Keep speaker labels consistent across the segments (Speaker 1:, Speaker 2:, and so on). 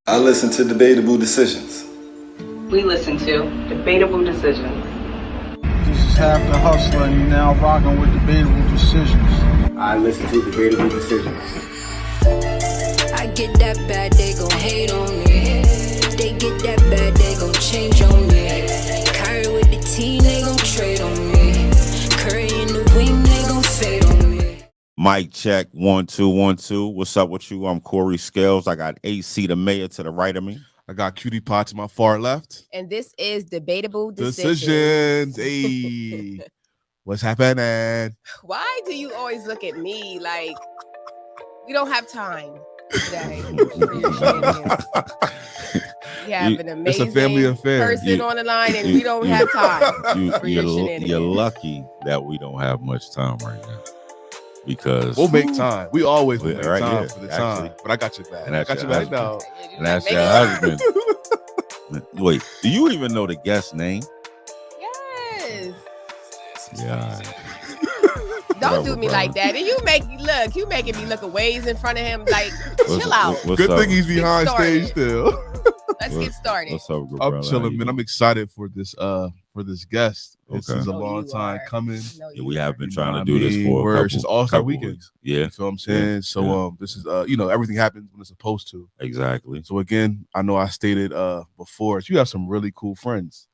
Speaker 1: I listen to Debatable Decisions.
Speaker 2: We listen to Debatable Decisions.
Speaker 3: This is half the hustler, and you're now rocking with Debatable Decisions.
Speaker 4: I listen to Debatable Decisions.
Speaker 5: I get that bad, they gon' hate on me. They get that bad, they gon' change on me. Kyrie with the team, they gon' trade on me. Curry in the wing, they gon' fade on me.
Speaker 6: Mic check, 1 2 1 2. What's up with you? I'm Corey Scales. I got AC the Mayor to the right of me.
Speaker 7: I got Cutie Pie to my far left.
Speaker 8: And this is Debatable Decisions.
Speaker 7: Hey, what's happening?
Speaker 8: Why do you always look at me like we don't have time today? You have an amazing
Speaker 7: It's a family affair.
Speaker 8: person on the line, and we don't have time for your shenanigans.
Speaker 6: You're lucky that we don't have much time right now. Because
Speaker 7: We'll make time. We always will make
Speaker 6: right
Speaker 7: time
Speaker 6: here,
Speaker 7: for the
Speaker 6: actually.
Speaker 7: time. But I got your back.
Speaker 6: And
Speaker 7: I
Speaker 6: that's
Speaker 7: got
Speaker 6: your
Speaker 7: your back now.
Speaker 6: husband. And that's your husband. Wait, do you even know the guest's name?
Speaker 8: Yes.
Speaker 6: Yeah.
Speaker 8: Don't do me like that. And you making me look a ways in front of him. Like, chill out.
Speaker 7: Good thing he's behind stage still.
Speaker 8: Let's get started.
Speaker 6: What's up, good
Speaker 7: I'm
Speaker 6: brother? How
Speaker 7: chilling,
Speaker 6: you
Speaker 7: man. I'm
Speaker 6: doing?
Speaker 7: excited for this guest. This
Speaker 6: Okay.
Speaker 7: is a
Speaker 8: No,
Speaker 7: long
Speaker 8: you
Speaker 7: time
Speaker 8: are.
Speaker 7: coming.
Speaker 8: No,
Speaker 6: Yeah,
Speaker 8: you
Speaker 6: we have
Speaker 8: are.
Speaker 6: been
Speaker 7: You
Speaker 6: trying
Speaker 7: know
Speaker 6: to
Speaker 7: what
Speaker 6: do
Speaker 7: I
Speaker 6: this
Speaker 7: mean?
Speaker 6: for
Speaker 7: Where
Speaker 6: a
Speaker 7: it's just
Speaker 6: couple
Speaker 7: All-Star
Speaker 6: couple
Speaker 7: weekend.
Speaker 6: weeks. Yeah,
Speaker 7: You feel what I'm saying? So this is everything happens when it's supposed to.
Speaker 6: exactly.
Speaker 7: So again, I know I stated before, you have some really cool friends.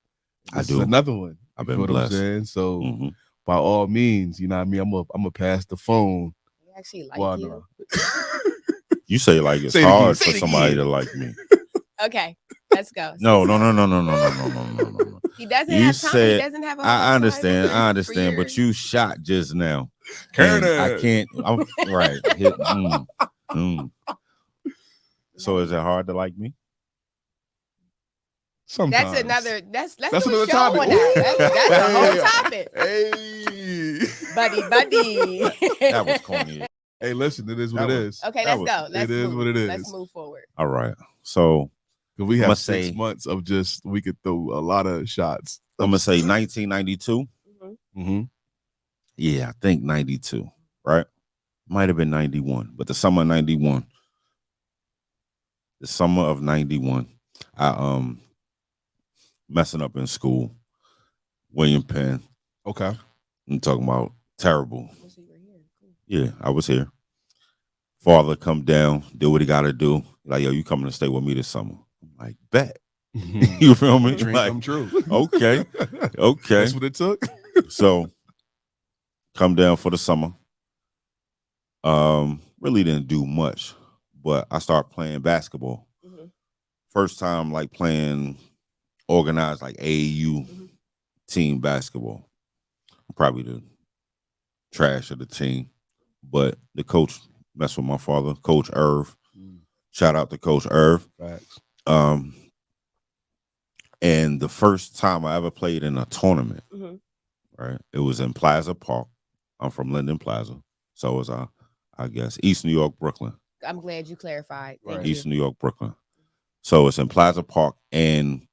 Speaker 6: I
Speaker 7: This
Speaker 6: do.
Speaker 7: is another one.
Speaker 6: I've
Speaker 7: You
Speaker 6: been
Speaker 7: feel what I'm
Speaker 6: blessed.
Speaker 7: saying? So
Speaker 6: Mhm.
Speaker 7: by all means, you know what I mean? I'm gonna pass the phone.
Speaker 8: I actually like
Speaker 7: Well,
Speaker 8: you.
Speaker 7: no.
Speaker 6: You say like it's
Speaker 7: Say it again.
Speaker 6: hard
Speaker 7: Say
Speaker 6: for
Speaker 7: it
Speaker 6: somebody
Speaker 7: again.
Speaker 6: to like me.
Speaker 8: Okay, let's go.
Speaker 6: No.
Speaker 8: He doesn't
Speaker 6: You
Speaker 8: have time.
Speaker 6: said-
Speaker 8: He doesn't have a
Speaker 6: I
Speaker 8: hard
Speaker 6: understand.
Speaker 8: time
Speaker 6: I
Speaker 8: for
Speaker 6: understand. But
Speaker 8: your-
Speaker 6: you shot just now.
Speaker 7: Karen.
Speaker 6: And I can't. I'm right. So is it hard to like me?
Speaker 7: Sometimes.
Speaker 8: Let's
Speaker 7: That's
Speaker 8: do
Speaker 7: another
Speaker 8: a show
Speaker 7: topic.
Speaker 8: on that. That's a whole
Speaker 7: Hey.
Speaker 8: topic.
Speaker 7: Hey.
Speaker 8: Buddy.
Speaker 6: That was corny.
Speaker 7: Hey, listen, it is what
Speaker 6: That
Speaker 7: it
Speaker 6: was-
Speaker 7: is.
Speaker 8: Okay,
Speaker 6: That
Speaker 8: let's go. Let's
Speaker 7: it is
Speaker 8: move.
Speaker 7: what it is.
Speaker 8: Let's move forward.
Speaker 6: All right. So
Speaker 7: 'Cause we
Speaker 6: I'ma
Speaker 7: have
Speaker 6: say-
Speaker 7: 6 months of just we could throw a lot of shots.
Speaker 6: I'm gonna say 1992.
Speaker 7: Mm-hmm.
Speaker 6: Yeah, I think 92. Right? Might have been 91, but the summer of 91. The summer of 91. I messing up in school. William Penn.
Speaker 7: Okay.
Speaker 6: I'm talking about terrible.
Speaker 8: So you were here. Cool.
Speaker 6: Yeah, I was here. Father come down, do what he gotta do. Like, yo, you coming to stay with me this summer? I'm like, bet. You feel me?
Speaker 7: Dream
Speaker 6: Like,
Speaker 7: come true.
Speaker 6: okay. Okay.
Speaker 7: That's what it took.
Speaker 6: So come down for the summer. Really didn't do much, but I started playing basketball.
Speaker 8: Mhm.
Speaker 6: First time like playing organized like AAU
Speaker 8: Mhm.
Speaker 6: team basketball. Probably the trash of the team, but the coach messed with my father, Coach Irv. Shout out to Coach Irv.
Speaker 7: Facts.
Speaker 6: And the first time I ever played in a tournament,
Speaker 8: Mhm.
Speaker 6: right? It was in Plaza Park. I'm from Linden Plaza. So it was I guess East New York, Brooklyn.
Speaker 8: I'm glad you clarified. Thank
Speaker 7: Right.
Speaker 8: you.
Speaker 6: East New York, Brooklyn. So it's in Plaza Park, and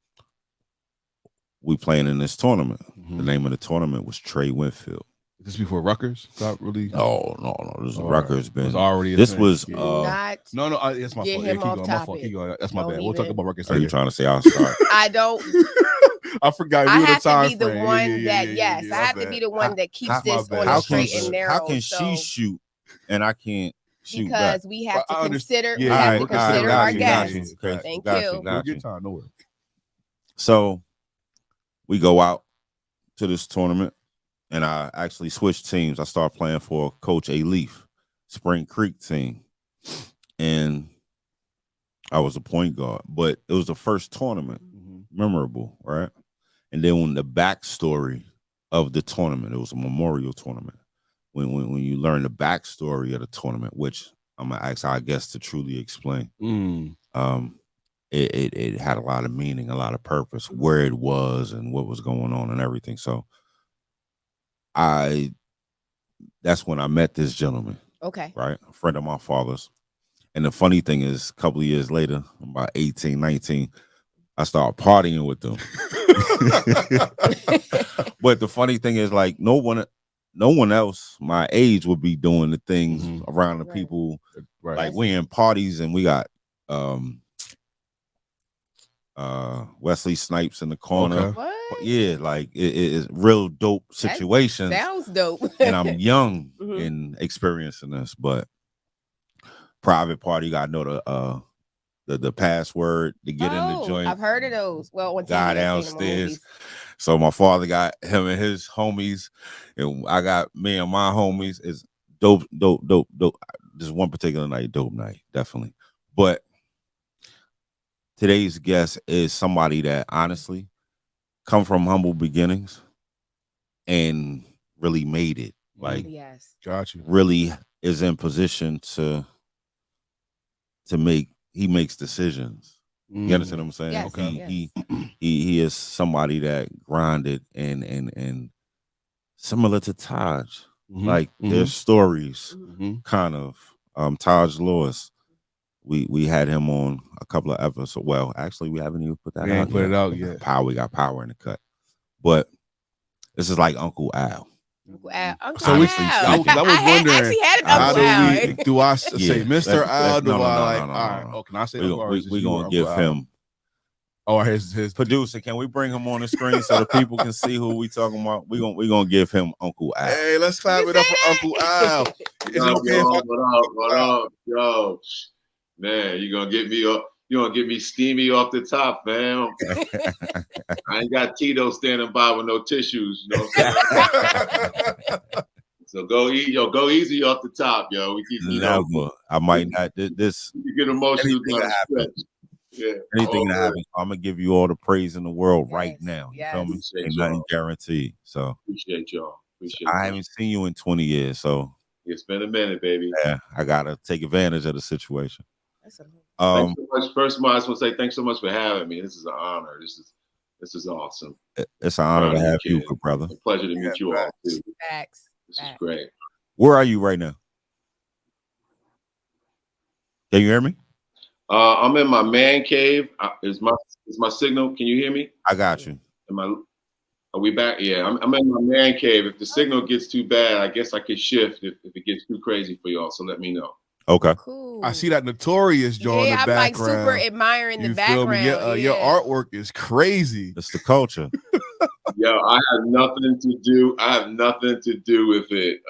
Speaker 6: we playing in this tournament. The name of the tournament was Trey Winfield.
Speaker 7: This before Rutgers got really.
Speaker 6: No. This
Speaker 7: All
Speaker 6: Rutgers
Speaker 7: right.
Speaker 6: been.
Speaker 7: Was already. A
Speaker 6: This
Speaker 7: thing.
Speaker 6: was.
Speaker 7: Yeah.
Speaker 8: Not.
Speaker 7: No, that's my
Speaker 8: Get
Speaker 7: fault.
Speaker 8: him
Speaker 7: Keep
Speaker 8: off
Speaker 7: going. My fault.
Speaker 8: topic.
Speaker 7: Keep going. That's my
Speaker 8: Don't
Speaker 7: bad. We'll talk
Speaker 8: even-
Speaker 7: about Rutgers
Speaker 6: Are you
Speaker 7: later.
Speaker 6: trying to say I'll start?
Speaker 8: I don't.
Speaker 7: I forgot.
Speaker 8: I
Speaker 7: We were
Speaker 8: have
Speaker 7: the
Speaker 8: to
Speaker 7: time
Speaker 8: be the
Speaker 7: frame.
Speaker 8: one
Speaker 7: Yeah,
Speaker 8: that. Yes,
Speaker 7: my
Speaker 8: I have to
Speaker 7: bad.
Speaker 8: be the one that keeps
Speaker 6: how-
Speaker 8: this
Speaker 7: my
Speaker 8: on
Speaker 7: bad.
Speaker 8: the straight and narrow.
Speaker 6: How can
Speaker 8: so,
Speaker 6: she shoot and I can't shoot
Speaker 8: because
Speaker 6: back?
Speaker 8: we have to
Speaker 7: I understand.
Speaker 8: consider.
Speaker 7: Yeah,
Speaker 8: we have
Speaker 7: all
Speaker 8: to
Speaker 7: right,
Speaker 8: consider
Speaker 7: got
Speaker 8: our
Speaker 7: you,
Speaker 8: guests.
Speaker 6: Okay,
Speaker 8: Thank
Speaker 6: got
Speaker 8: you.
Speaker 6: you, got
Speaker 7: Good
Speaker 6: you.
Speaker 7: time. No worries.
Speaker 6: So we go out to this tournament, and I actually switched teams. I started playing for Coach A. Leaf, Spring Creek team, and I was a point guard. But it was the first tournament, memorable, right? And then when the backstory of the tournament, it was a memorial tournament. When you learn the backstory of the tournament, which I'm gonna ask our guests to truly explain. It had a lot of meaning, a lot of purpose, where it was and what was going on and everything. So that's when I met this gentleman,
Speaker 8: Okay.
Speaker 6: right? A friend of my father's. And the funny thing is, a couple of years later, about 18, 19, I started partying with them. But the funny thing is, like, no one else my age would be doing the things around the
Speaker 8: Right.
Speaker 6: people.
Speaker 7: Right.
Speaker 6: Like, we in parties and we got Wesley Snipes in the corner.
Speaker 7: Okay.
Speaker 8: What?
Speaker 6: Yeah, like it is real dope situations.
Speaker 8: Sounds dope.
Speaker 6: And I'm young
Speaker 8: Mhm.
Speaker 6: in experiencing this, but private party, you gotta know the password to get in the joint.
Speaker 8: I've heard of those. Well, on TV,
Speaker 6: Guy
Speaker 8: I've seen them in
Speaker 6: downstairs.
Speaker 8: movies.
Speaker 6: So my father got him and his homies, and I got me and my homies. It's dope. Just one particular night, dope night, definitely. But today's guest is somebody that honestly come from humble beginnings and really made it. Like,
Speaker 8: Yes.
Speaker 7: Got you.
Speaker 6: really is in position to make. He makes decisions. You understand what I'm saying?
Speaker 8: Yes,
Speaker 6: Okay.
Speaker 8: yes.
Speaker 6: He is somebody that grinded and similar to Taj. Like their stories, kind of. Taj Lewis. We had him on a couple of episodes. Well, actually, we haven't even put that
Speaker 7: We
Speaker 6: out.
Speaker 7: ain't put it out yet.
Speaker 6: We got power in the cut. But this is like Uncle Al.
Speaker 8: Uncle Al.
Speaker 6: So
Speaker 8: Al.
Speaker 6: we-
Speaker 7: I was wondering,
Speaker 8: actually had an
Speaker 7: how
Speaker 8: Uncle Al.
Speaker 7: do I say
Speaker 6: Yeah,
Speaker 7: Mr. Al? Do
Speaker 6: no,
Speaker 7: I
Speaker 6: no,
Speaker 7: like?
Speaker 6: no,
Speaker 7: All right.
Speaker 6: no.
Speaker 7: Oh, can I say?
Speaker 6: We're gonna give him.
Speaker 7: Oh, his
Speaker 6: Producer, can we bring him on the screen so the people can see who we talking about? We're gonna give him Uncle Al.
Speaker 7: Hey, let's clap it up for Uncle Al. Is it okay if I?
Speaker 9: What up, yo? Man, you gonna get me up? You gonna get me steamy off the top, man? I ain't got Tito standing by with no tissues. You know what I'm saying? So go easy off the top, yo. We keep
Speaker 6: Never. I might not. This.
Speaker 9: You get emotional.
Speaker 6: Anything that happens.
Speaker 9: Yeah.
Speaker 6: Anything that happens, I'm gonna give you all the praise in the world right
Speaker 8: Yes,
Speaker 6: now. You
Speaker 8: yes.
Speaker 6: feel me?
Speaker 9: Appreciate
Speaker 6: Ain't
Speaker 9: y'all.
Speaker 6: nothing guaranteed. So
Speaker 9: Appreciate y'all.
Speaker 6: I haven't seen you in 20 years, so
Speaker 9: It's been a minute, baby.
Speaker 6: yeah, I gotta take advantage of the situation.
Speaker 8: That's a-
Speaker 9: Thanks so much. First of all, I just want to say thanks so much for having me. This is an honor. This is awesome.
Speaker 6: It's an honor to have you,
Speaker 9: Kid.
Speaker 6: good brother.
Speaker 9: A pleasure to meet you all too.
Speaker 8: Facts.
Speaker 9: This is great.
Speaker 6: Where are you right now? Can you hear me?
Speaker 9: I'm in my man cave. Is my signal? Can you hear me?
Speaker 6: I got you.
Speaker 9: Are we back? Yeah, I'm in my man cave. If the signal gets too bad, I guess I could shift if it gets too crazy for y'all. So let me know.
Speaker 6: Okay.
Speaker 8: Cool.
Speaker 7: I see that Notorious joint in the
Speaker 8: I'm like
Speaker 7: background.
Speaker 8: super admiring the
Speaker 7: You feel me?
Speaker 8: background.
Speaker 7: Your artwork is crazy.
Speaker 6: It's the culture.
Speaker 9: Yo, I have nothing to do. I have nothing to do with it.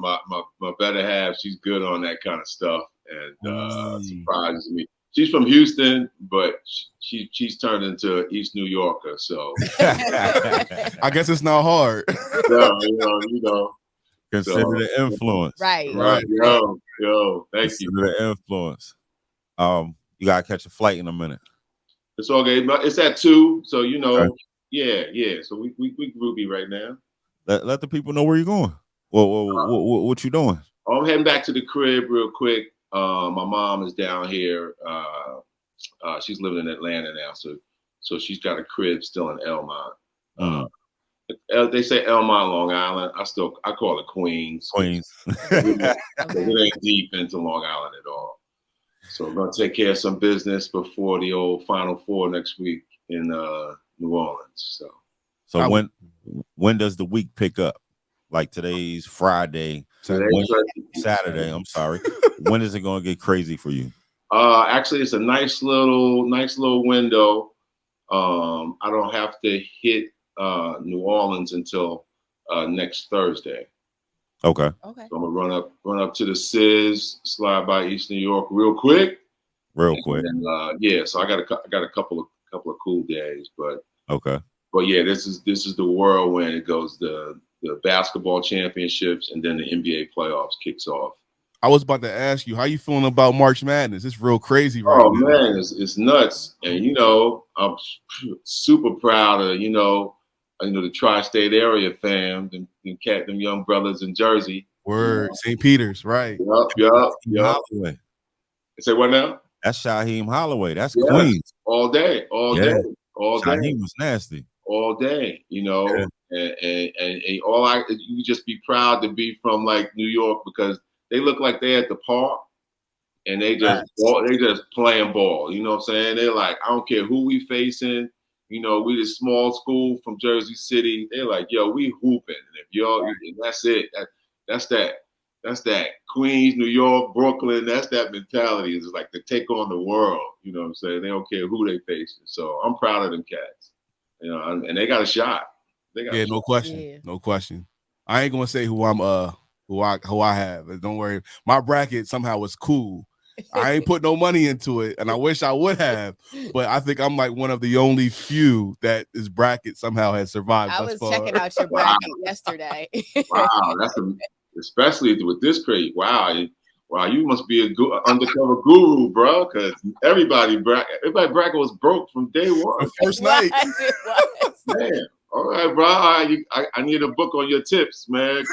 Speaker 9: My better half, she's good on that kind of stuff, and surprises me. She's from Houston, but she's turned into East New Yorker. So
Speaker 7: I guess it's not hard.
Speaker 9: so, you know.
Speaker 6: Consider the influence.
Speaker 8: Right.
Speaker 9: Yo, thank
Speaker 6: Consider
Speaker 9: you.
Speaker 6: the influence. You gotta catch a flight in a minute.
Speaker 9: It's all good. It's at 2, so you know.
Speaker 6: Okay.
Speaker 9: Yeah. So we groovy right now.
Speaker 6: Let the people know where you're going. What you doing?
Speaker 9: I'm heading back to the crib real quick. My mom is down here. She's living in Atlanta now, so she's got a crib still in Elmont. They say Elmont, Long Island. I call it Queens. It ain't deep into Long Island at all. So we're gonna take care of some business before the old Final Four next week in New Orleans.
Speaker 6: So when does the week pick up? Like today's Friday, Saturday. I'm sorry. When is it gonna get crazy for you?
Speaker 9: Actually, it's a nice little window. I don't have to hit New Orleans until next Thursday.
Speaker 6: Okay.
Speaker 8: Okay.
Speaker 9: So I'm gonna run up to the SIZ, slide by East New York real quick. And, so I got a couple of cool days, but
Speaker 6: okay.
Speaker 9: But yeah, this is the whirlwind. It goes the basketball championships, and then the NBA playoffs kicks off.
Speaker 7: I was about to ask you, how you feeling about March Madness? It's real crazy right now.
Speaker 9: Oh man, it's nuts, and I'm super proud of the tri-state area fam, them young brothers in Jersey.
Speaker 7: Word, St. Peter's, right?
Speaker 9: Yup.
Speaker 6: Holloway.
Speaker 9: Say what now?
Speaker 6: That's Shaheem Holloway. That's Queens.
Speaker 9: All day.
Speaker 6: Shaheem was nasty.
Speaker 9: All day, and you just be proud to be from like New York, because they look like they're at the park and they just playing ball. You know what I'm saying? They're like, I don't care who we facing. We the small school from Jersey City. They're like, yo, we hooping. And if y'all, and that's it. That's that. that Queens, New York, Brooklyn. That's that mentality. It's like to take on the world. You know what I'm saying? They don't care who they facing. So I'm proud of them cats. You know, and they got a shot.
Speaker 7: No question.
Speaker 8: Yeah.
Speaker 7: No question. I ain't gonna say who I'm who I have. Don't worry. My bracket somehow was cool. I ain't put no money into it, and I wish I would have, but I think I'm like one of the only few that this bracket somehow has survived.
Speaker 8: I was checking out your bracket yesterday.
Speaker 9: Wow, especially with this crate. Wow, you must be an undercover guru, bro, because everybody bracket was broke from day one.
Speaker 7: The first night.
Speaker 8: It was.
Speaker 9: Man. All right, bro. I need a book on your tips, man.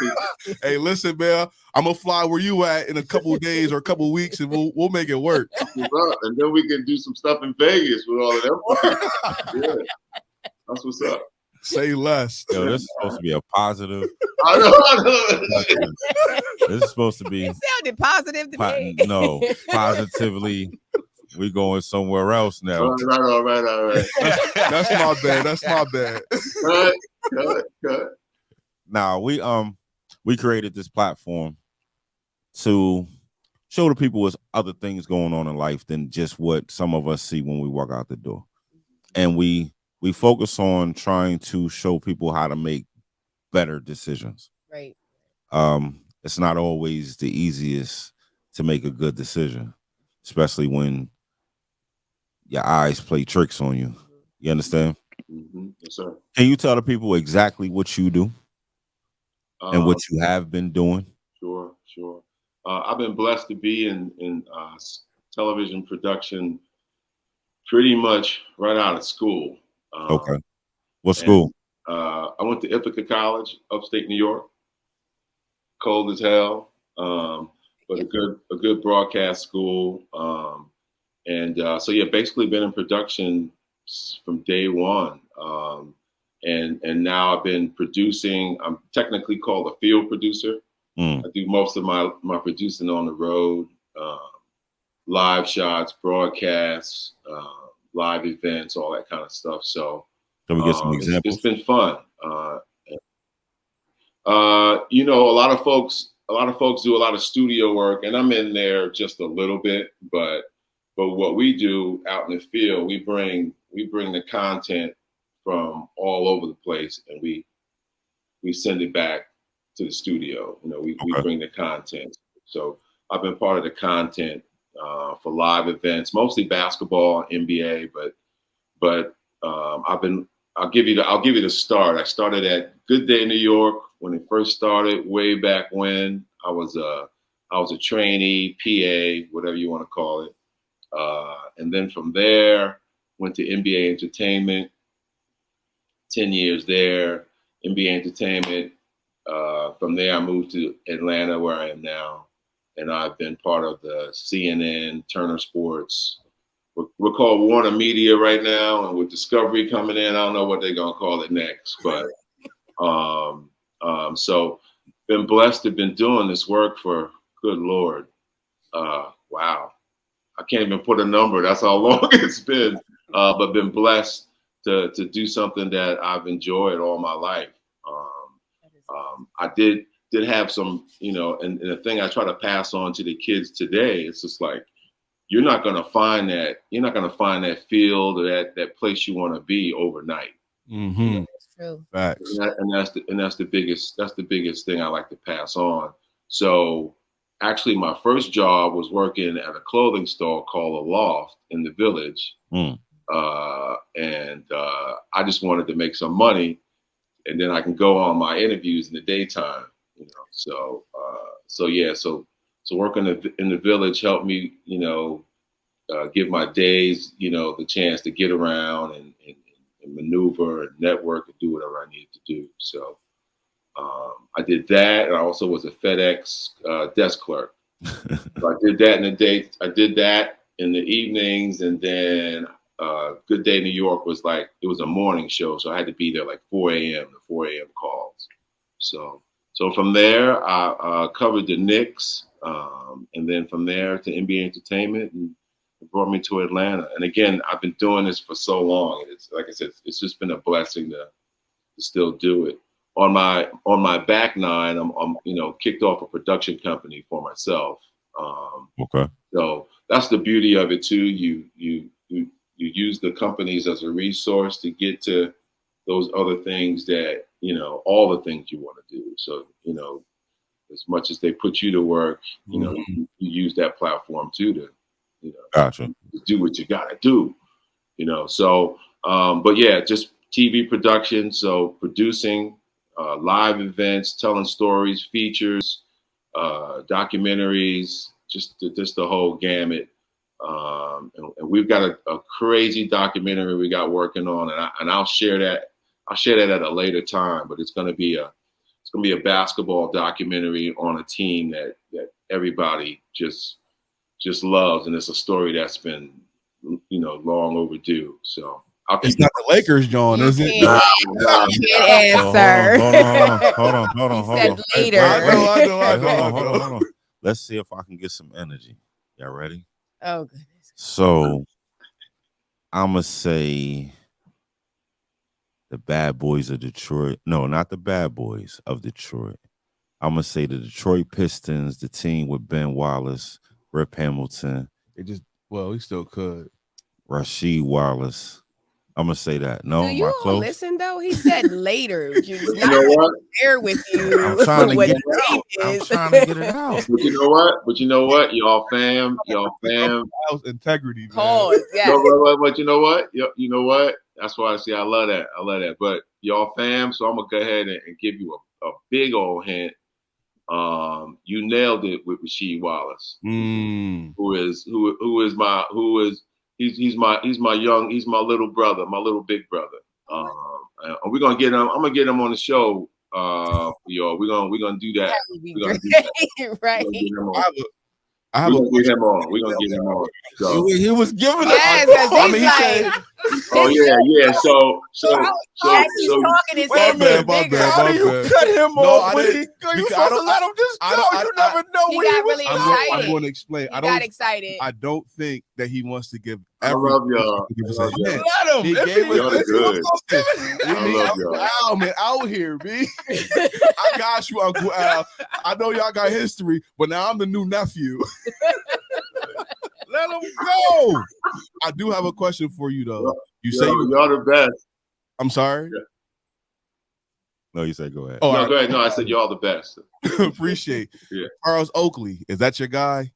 Speaker 7: Hey, listen, man. I'm gonna fly where you at in a couple of days or a couple of weeks, and we'll make it work.
Speaker 9: And then we can do some stuff in Vegas with all of them. Yeah, that's what's up.
Speaker 7: Say less.
Speaker 6: Yo, this is supposed to be a positive.
Speaker 9: I know.
Speaker 6: This is supposed to be.
Speaker 8: It sounded positive to me.
Speaker 6: No, positively. We going somewhere else now.
Speaker 9: All right.
Speaker 7: That's my bad. That's my bad.
Speaker 9: Cut.
Speaker 6: Now we created this platform to show the people there's other things going on in life than just what some of us see when we walk out the door, and we focus on trying to show people how to make better decisions.
Speaker 8: Right.
Speaker 6: It's not always the easiest to make a good decision, especially when your eyes play tricks on you. You understand?
Speaker 9: Mm-hmm. Yes, sir.
Speaker 6: Can you tell the people exactly what you do and what you have been doing?
Speaker 9: Sure. I've been blessed to be in television production pretty much right out of school.
Speaker 6: Okay. What school?
Speaker 9: I went to Ithaca College, upstate New York. Cold as hell, but a good broadcast school. So basically been in production from day one. And now I've been producing. I'm technically called a field producer. I do most of my producing on the road, live shots, broadcasts, live events, all that kind of stuff. So
Speaker 6: can we get some examples?
Speaker 9: It's been fun. A lot of folks do a lot of studio work, and I'm in there just a little bit, but what we do out in the field, we bring the content from all over the place, and we send it back to the studio. We bring the content. So I've been part of the content for live events, mostly basketball, NBA, but I'll give you the start. I started at Good Day New York when it first started, way back when. I was a trainee, PA, whatever you want to call it. And then from there, went to NBA Entertainment, 10 years there, NBA Entertainment. From there, I moved to Atlanta, where I am now. And I've been part of the CNN, Turner Sports. We're called Warner Media right now. And with Discovery coming in, I don't know what they're going to call it next. But so been blessed to have been doing this work for, good Lord. Wow. I can't even put a number. That's how long it's been. But been blessed to do something that I've enjoyed all my life. I did have some, and the thing I try to pass on to the kids today, it's just like, you're not going to find that field or that place you want to be overnight.
Speaker 7: Mm-hmm.
Speaker 8: That's true.
Speaker 7: Facts.
Speaker 9: And that's the biggest thing I like to pass on. So actually, my first job was working at a clothing store called A Loft in the Village. And I just wanted to make some money, and then I can go on my interviews in the daytime. So working in the Village helped me, give my days, the chance to get around and maneuver and network and do whatever I needed to do. So I did that. And I also was a FedEx desk clerk. So I did that in the day. I did that in the evenings, and then Good Day New York was like, it was a morning show, so I had to be there like 4 a.m. The 4 a.m. calls. So from there, I covered the Knicks, and then from there to NBA Entertainment, and it brought me to Atlanta. And again, I've been doing this for so long. It's like I said, it's just been a blessing to still do it. on my back nine, I'm kicked off a production company for myself.
Speaker 6: Okay.
Speaker 9: So that's the beauty of it too. You use the companies as a resource to get to those other things that, all the things you want to do. So, as much as they put you to work, you use that platform too to,
Speaker 6: Gotcha.
Speaker 9: to do what you got to do, So, but yeah, just TV production. So producing live events, telling stories, features, documentaries, just the whole gamut. And we've got a crazy documentary we got working on, and I'll share that. I'll share that at a later time. But it's going to be a basketball documentary on a team that everybody just loves, and it's a story that's been long overdue. So
Speaker 7: it's not the Lakers, John, is it?
Speaker 8: Good answer.
Speaker 6: Hold on.
Speaker 8: He said later.
Speaker 7: I know.
Speaker 6: Hold on. Let's see if I can get some energy. Y'all ready?
Speaker 8: Oh goodness.
Speaker 6: So I'ma say the Bad Boys of Detroit. No, not the Bad Boys of Detroit. I'm gonna say the Detroit Pistons, the team with Ben Wallace, Rip Hamilton.
Speaker 7: He still could.
Speaker 6: Rasheed Wallace. I'm gonna say that. No,
Speaker 8: do you
Speaker 6: my
Speaker 8: all
Speaker 6: close.
Speaker 8: listen though? He said later.
Speaker 9: You know what?
Speaker 8: There with you.
Speaker 6: I'm trying to
Speaker 8: what
Speaker 6: get it out. I'm trying to get it out.
Speaker 9: But you know what? Y'all fam.
Speaker 7: House integrity. Man.
Speaker 8: Pause. Yeah.
Speaker 9: No, but you know what? You know what? That's why I say I love that. But y'all fam. So I'm gonna go ahead and give you a big old hint. You nailed it with Rasheed Wallace, he's my little brother, my little big brother. And we're gonna get him. I'm gonna get him on the show. Y'all, we're gonna do that.
Speaker 8: That would be great. Right.
Speaker 9: We're gonna get him on. So.
Speaker 6: He was giving
Speaker 8: it.
Speaker 9: Oh yeah. So
Speaker 8: as he's talking, his hand is bigger.
Speaker 7: How do you
Speaker 3: cut him off?
Speaker 7: You
Speaker 3: supposed to let him just go. You never know
Speaker 8: He
Speaker 3: when
Speaker 8: got
Speaker 3: he was
Speaker 8: really
Speaker 3: going.
Speaker 8: excited.
Speaker 7: I'm going to explain.
Speaker 8: He got excited.
Speaker 7: I don't think that he wants to give.
Speaker 9: I love y'all.
Speaker 3: Let him.
Speaker 7: He
Speaker 3: If
Speaker 7: gave
Speaker 3: he was
Speaker 9: y'all
Speaker 3: this, he was
Speaker 9: good.
Speaker 3: gonna give it.
Speaker 9: I love y'all.
Speaker 7: Al, man, out here, B. I got you, Uncle Al. I know y'all got history, but now I'm the new nephew. Let him go. I do have a question for you, though. You say
Speaker 9: y'all the best.
Speaker 7: I'm sorry.
Speaker 9: Yeah.
Speaker 6: No, you said go ahead.
Speaker 9: Oh, no, go ahead. No, I said y'all the best.
Speaker 7: Appreciate.
Speaker 9: Yeah.
Speaker 7: Charles Oakley, is that your guy?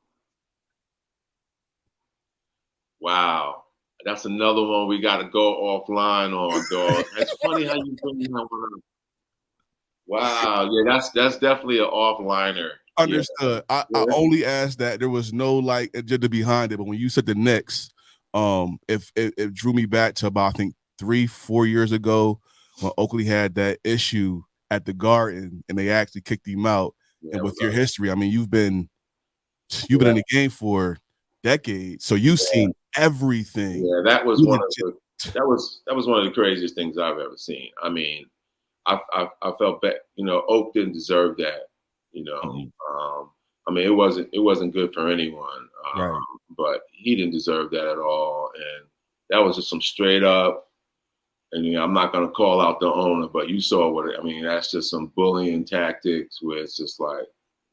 Speaker 9: Wow, that's another one we got to go offline on, dog. That's funny how you bring that one up. Wow, yeah, that's definitely an offliner.
Speaker 7: Understood.
Speaker 9: Yeah.
Speaker 7: I only asked that. There was no agenda behind it, but when you said the Knicks, if it drew me back to about I think 3-4 years ago when Oakley had that issue at the Garden and they actually kicked him out.
Speaker 9: Yeah,
Speaker 7: and with your history, I mean, you've been in the game for decades, so you've seen everything.
Speaker 9: Yeah, that was one of the craziest things I've ever seen. I mean, I felt bad. Oak didn't deserve that. I mean, it wasn't good for anyone.
Speaker 7: Right.
Speaker 9: But he didn't deserve that at all, and that was just some straight up. And I'm not going to call out the owner, but you saw that's just some bullying tactics where it's just like,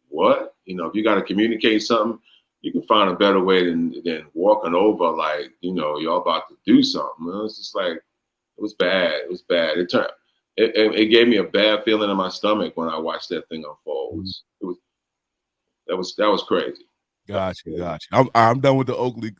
Speaker 9: what? If you got to communicate something, you can find a better way than walking over like, you're about to do something. It's just like, it was bad. It was bad. It gave me a bad feeling in my stomach when I watched that thing unfold. That was crazy.
Speaker 7: Gotcha. I'm done with the Oakley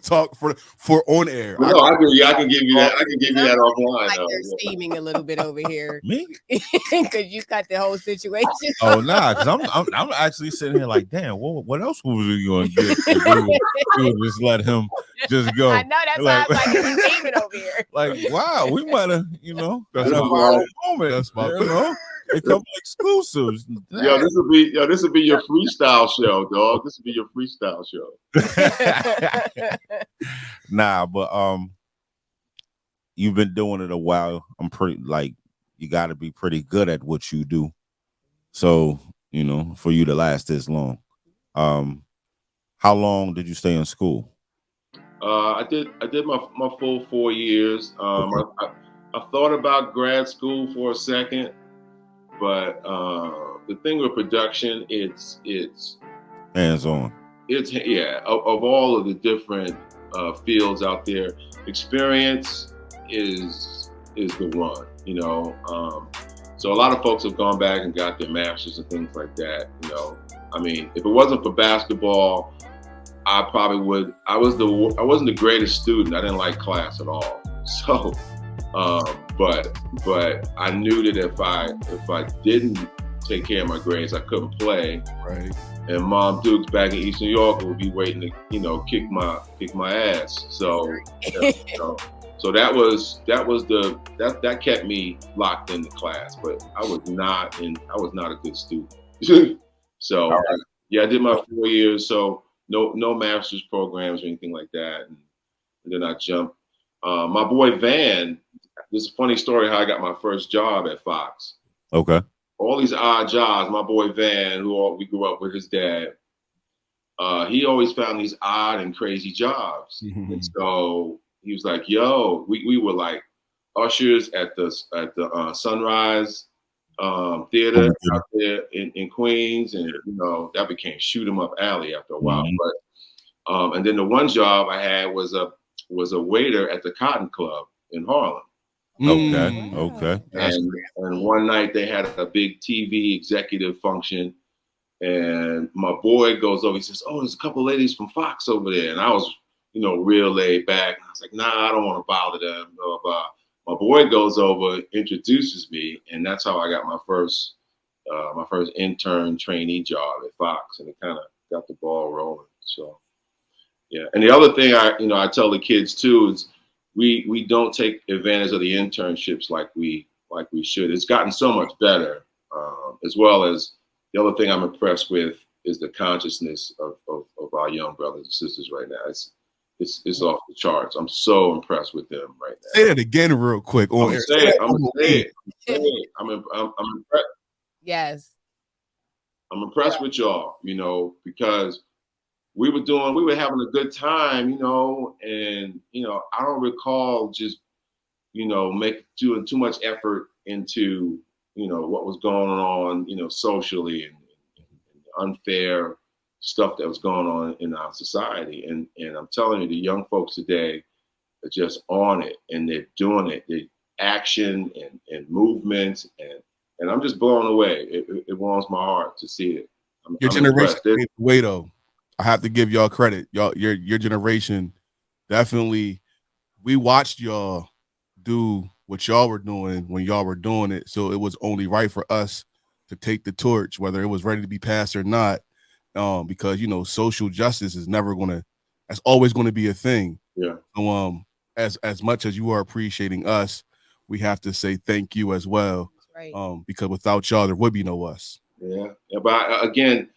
Speaker 7: talk for on air.
Speaker 9: No, I can give you that. I can give you that offline.
Speaker 8: Like they're steaming a little bit over here.
Speaker 6: Me?
Speaker 8: Because you got the whole situation.
Speaker 6: Oh nah, because I'm actually sitting here like, damn, what else was we going to get? We would just let him just go.
Speaker 8: I know that's why I was like, he's steaming over here.
Speaker 6: Like, wow, we might have,
Speaker 7: That's
Speaker 6: a
Speaker 7: my
Speaker 6: viral moment.
Speaker 7: That's my
Speaker 6: A couple exclusives.
Speaker 9: Yo, this will be your freestyle show, dog. This will be your freestyle show.
Speaker 6: Nah, but you've been doing it a while. I'm pretty you got to be pretty good at what you do. So, for you to last this long. How long did you stay in school?
Speaker 9: I did my full 4 years.
Speaker 6: Okay.
Speaker 9: thought about grad school for a second, but the thing with production, it's
Speaker 6: hands-on.
Speaker 9: It's of all of the different fields out there, experience is the one, you know. So a lot of folks have gone back and got their masters and things like that, you know. I mean, if it wasn't for basketball, I probably would. I wasn't the greatest student. I didn't like class at all. So, but I knew that if I didn't take care of my grades, I couldn't play.
Speaker 7: Right.
Speaker 9: And Mom Dukes back in East New York would be waiting to, you know, kick my ass. So, you know, so that kept me locked into class. But I was not a good student. So I did my 4 years. So no master's programs or anything like that. And then I jumped. My boy Van. This is a funny story how I got my first job at Fox.
Speaker 6: Okay.
Speaker 9: All these odd jobs. My boy Van, we grew up with his dad, he always found these odd and crazy jobs. Mm-hmm. And so he was like, "Yo," we were like ushers at the Sunrise Theater out there in Queens, and you know that became shoot 'em up alley after a while. Mm-hmm. But and then the one job I had was a waiter at the Cotton Club in Harlem.
Speaker 6: Okay.
Speaker 9: And one night they had a big TV executive function, and my boy goes over. He says, "Oh, there's a couple of ladies from Fox over there." And I was, you know, real laid back. I was like, "Nah, I don't want to bother them." Blah, blah. My boy goes over, introduces me, and that's how I got my first intern trainee job at Fox, and it kind of got the ball rolling. So, yeah. And the other thing I tell the kids too is, we don't take advantage of the internships like we should. It's gotten so much better, as well as the other thing I'm impressed with is the consciousness of our young brothers and sisters right now. It's off the charts. I'm so impressed with them right now.
Speaker 7: Say it again real quick.
Speaker 9: I'm gonna say it. I'm impressed.
Speaker 8: Yes.
Speaker 9: I'm impressed with y'all, you know, because we were having a good time, you know, and, you know, I don't recall just, you know, doing too much effort into, you know, what was going on, you know, socially and unfair stuff that was going on in our society. And I'm telling you, the young folks today are just on it, and they're doing it. The action and movements, and I'm just blown away. It warms my heart to see it.
Speaker 7: Your generation made the way, though. I have to give y'all credit. Your generation, definitely, we watched y'all do what y'all were doing when y'all were doing it. So it was only right for us to take the torch, whether it was ready to be passed or not. Because, you know, social justice is that's always going to be a thing.
Speaker 9: Yeah.
Speaker 7: So, as much as you are appreciating us, we have to say thank you as well.
Speaker 8: Right.
Speaker 7: Because without y'all, there would be no us.
Speaker 9: Yeah. But again,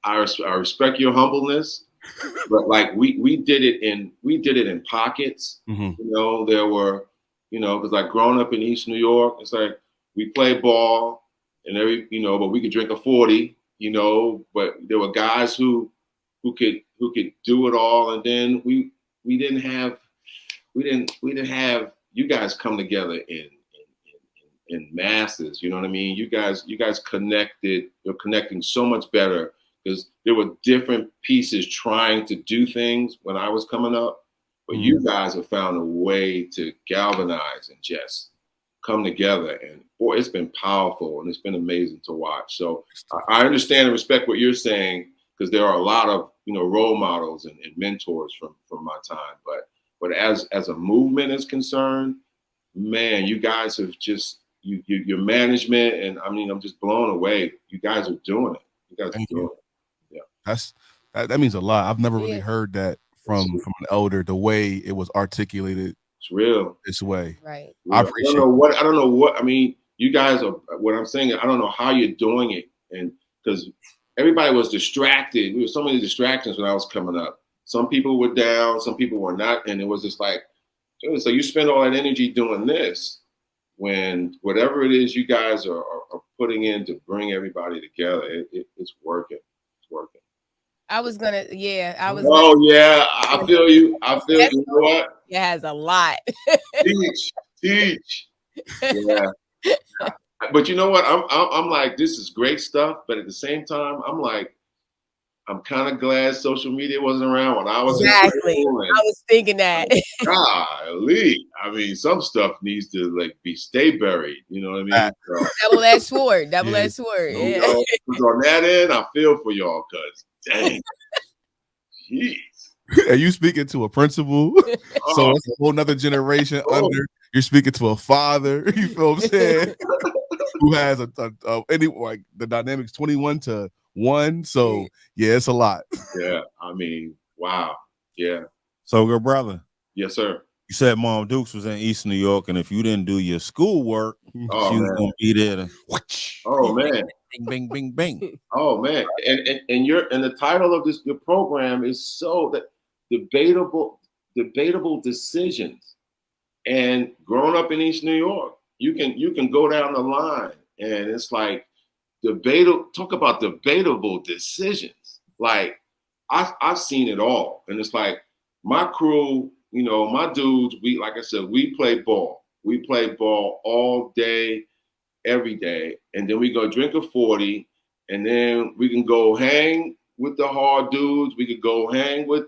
Speaker 9: I respect your humbleness, but like we did it in pockets. Mm-hmm. You know, there were, you know, because like growing up in East New York, it's like we played ball and but we could drink a 40, you know, but there were guys who could do it all, and then we didn't have you guys come together in masses, you know what I mean? You guys connected. You're connecting so much better because there were different pieces trying to do things when I was coming up, but you guys have found a way to galvanize and just come together. And boy, it's been powerful and it's been amazing to watch. So I understand and respect what you're saying, because there are a lot of, you know, role models and mentors from my time. But as a movement is concerned, man, you guys have just your management, and I mean, I'm just blown away. You guys are doing it. You guys are doing it. Yeah,
Speaker 7: that means a lot. I've never really heard that from an elder, the way it was articulated.
Speaker 9: It's real
Speaker 7: this way.
Speaker 8: Right.
Speaker 9: I appreciate. I don't know what. I mean, you guys are. What I'm saying, I don't know how you're doing it, and because everybody was distracted. There were so many distractions when I was coming up. Some people were down, some people were not, and it was just like, so you spend all that energy doing this, when whatever it is you guys are putting in to bring everybody together, it's working. It's working.
Speaker 8: I was.
Speaker 9: Oh yeah, I feel you. I feel you. You know what?
Speaker 8: It has a lot.
Speaker 9: Teach. Yeah. But you know what? I'm like, this is great stuff. But at the same time, I'm kind of glad social media wasn't around when I was
Speaker 8: exactly. I was thinking that.
Speaker 9: Golly, I mean, some stuff needs to like stay buried. You know what I mean? So,
Speaker 8: double-edged sword. Double-edged sword. Yeah.
Speaker 9: You know, on that end, I feel for y'all because dang, jeez.
Speaker 7: Are you speaking to a principal? So it's a whole nother generation under. You're speaking to a father. You feel what I'm saying? Who has like the dynamics 21-1. So yeah, it's a lot.
Speaker 9: Yeah, I mean, wow. Yeah.
Speaker 6: So, good brother.
Speaker 9: Yes, sir.
Speaker 6: You said Mom Dukes was in East New York, and if you didn't do your schoolwork, she was gonna be there.
Speaker 9: Oh man.
Speaker 6: Bing, bing, bing, bing.
Speaker 9: Oh man. And the title of your program is so that debatable decisions. And growing up in East New York, you can go down the line and it's like talk about debatable decisions. Like I've seen it all. And it's like my crew, you know, my dudes, like I said, we play ball. We play ball all day, every day. And then we go drink a 40 and then we can go hang with the hard dudes. We could go hang with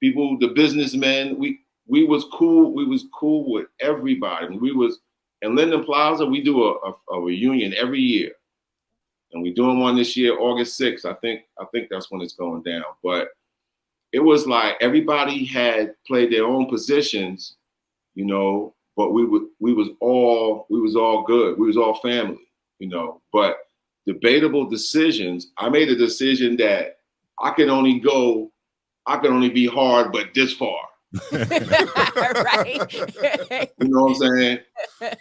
Speaker 9: people, the businessmen. We was cool. We was cool with everybody. In Linden Plaza, we do a reunion every year. And we're doing one this year, August 6th. I think that's when it's going down. But it was like everybody had played their own positions, you know, but we was all good. We was all family, you know. But debatable decisions, I made a decision that I could only be hard, but this far.
Speaker 8: Right.
Speaker 9: You know what I'm saying?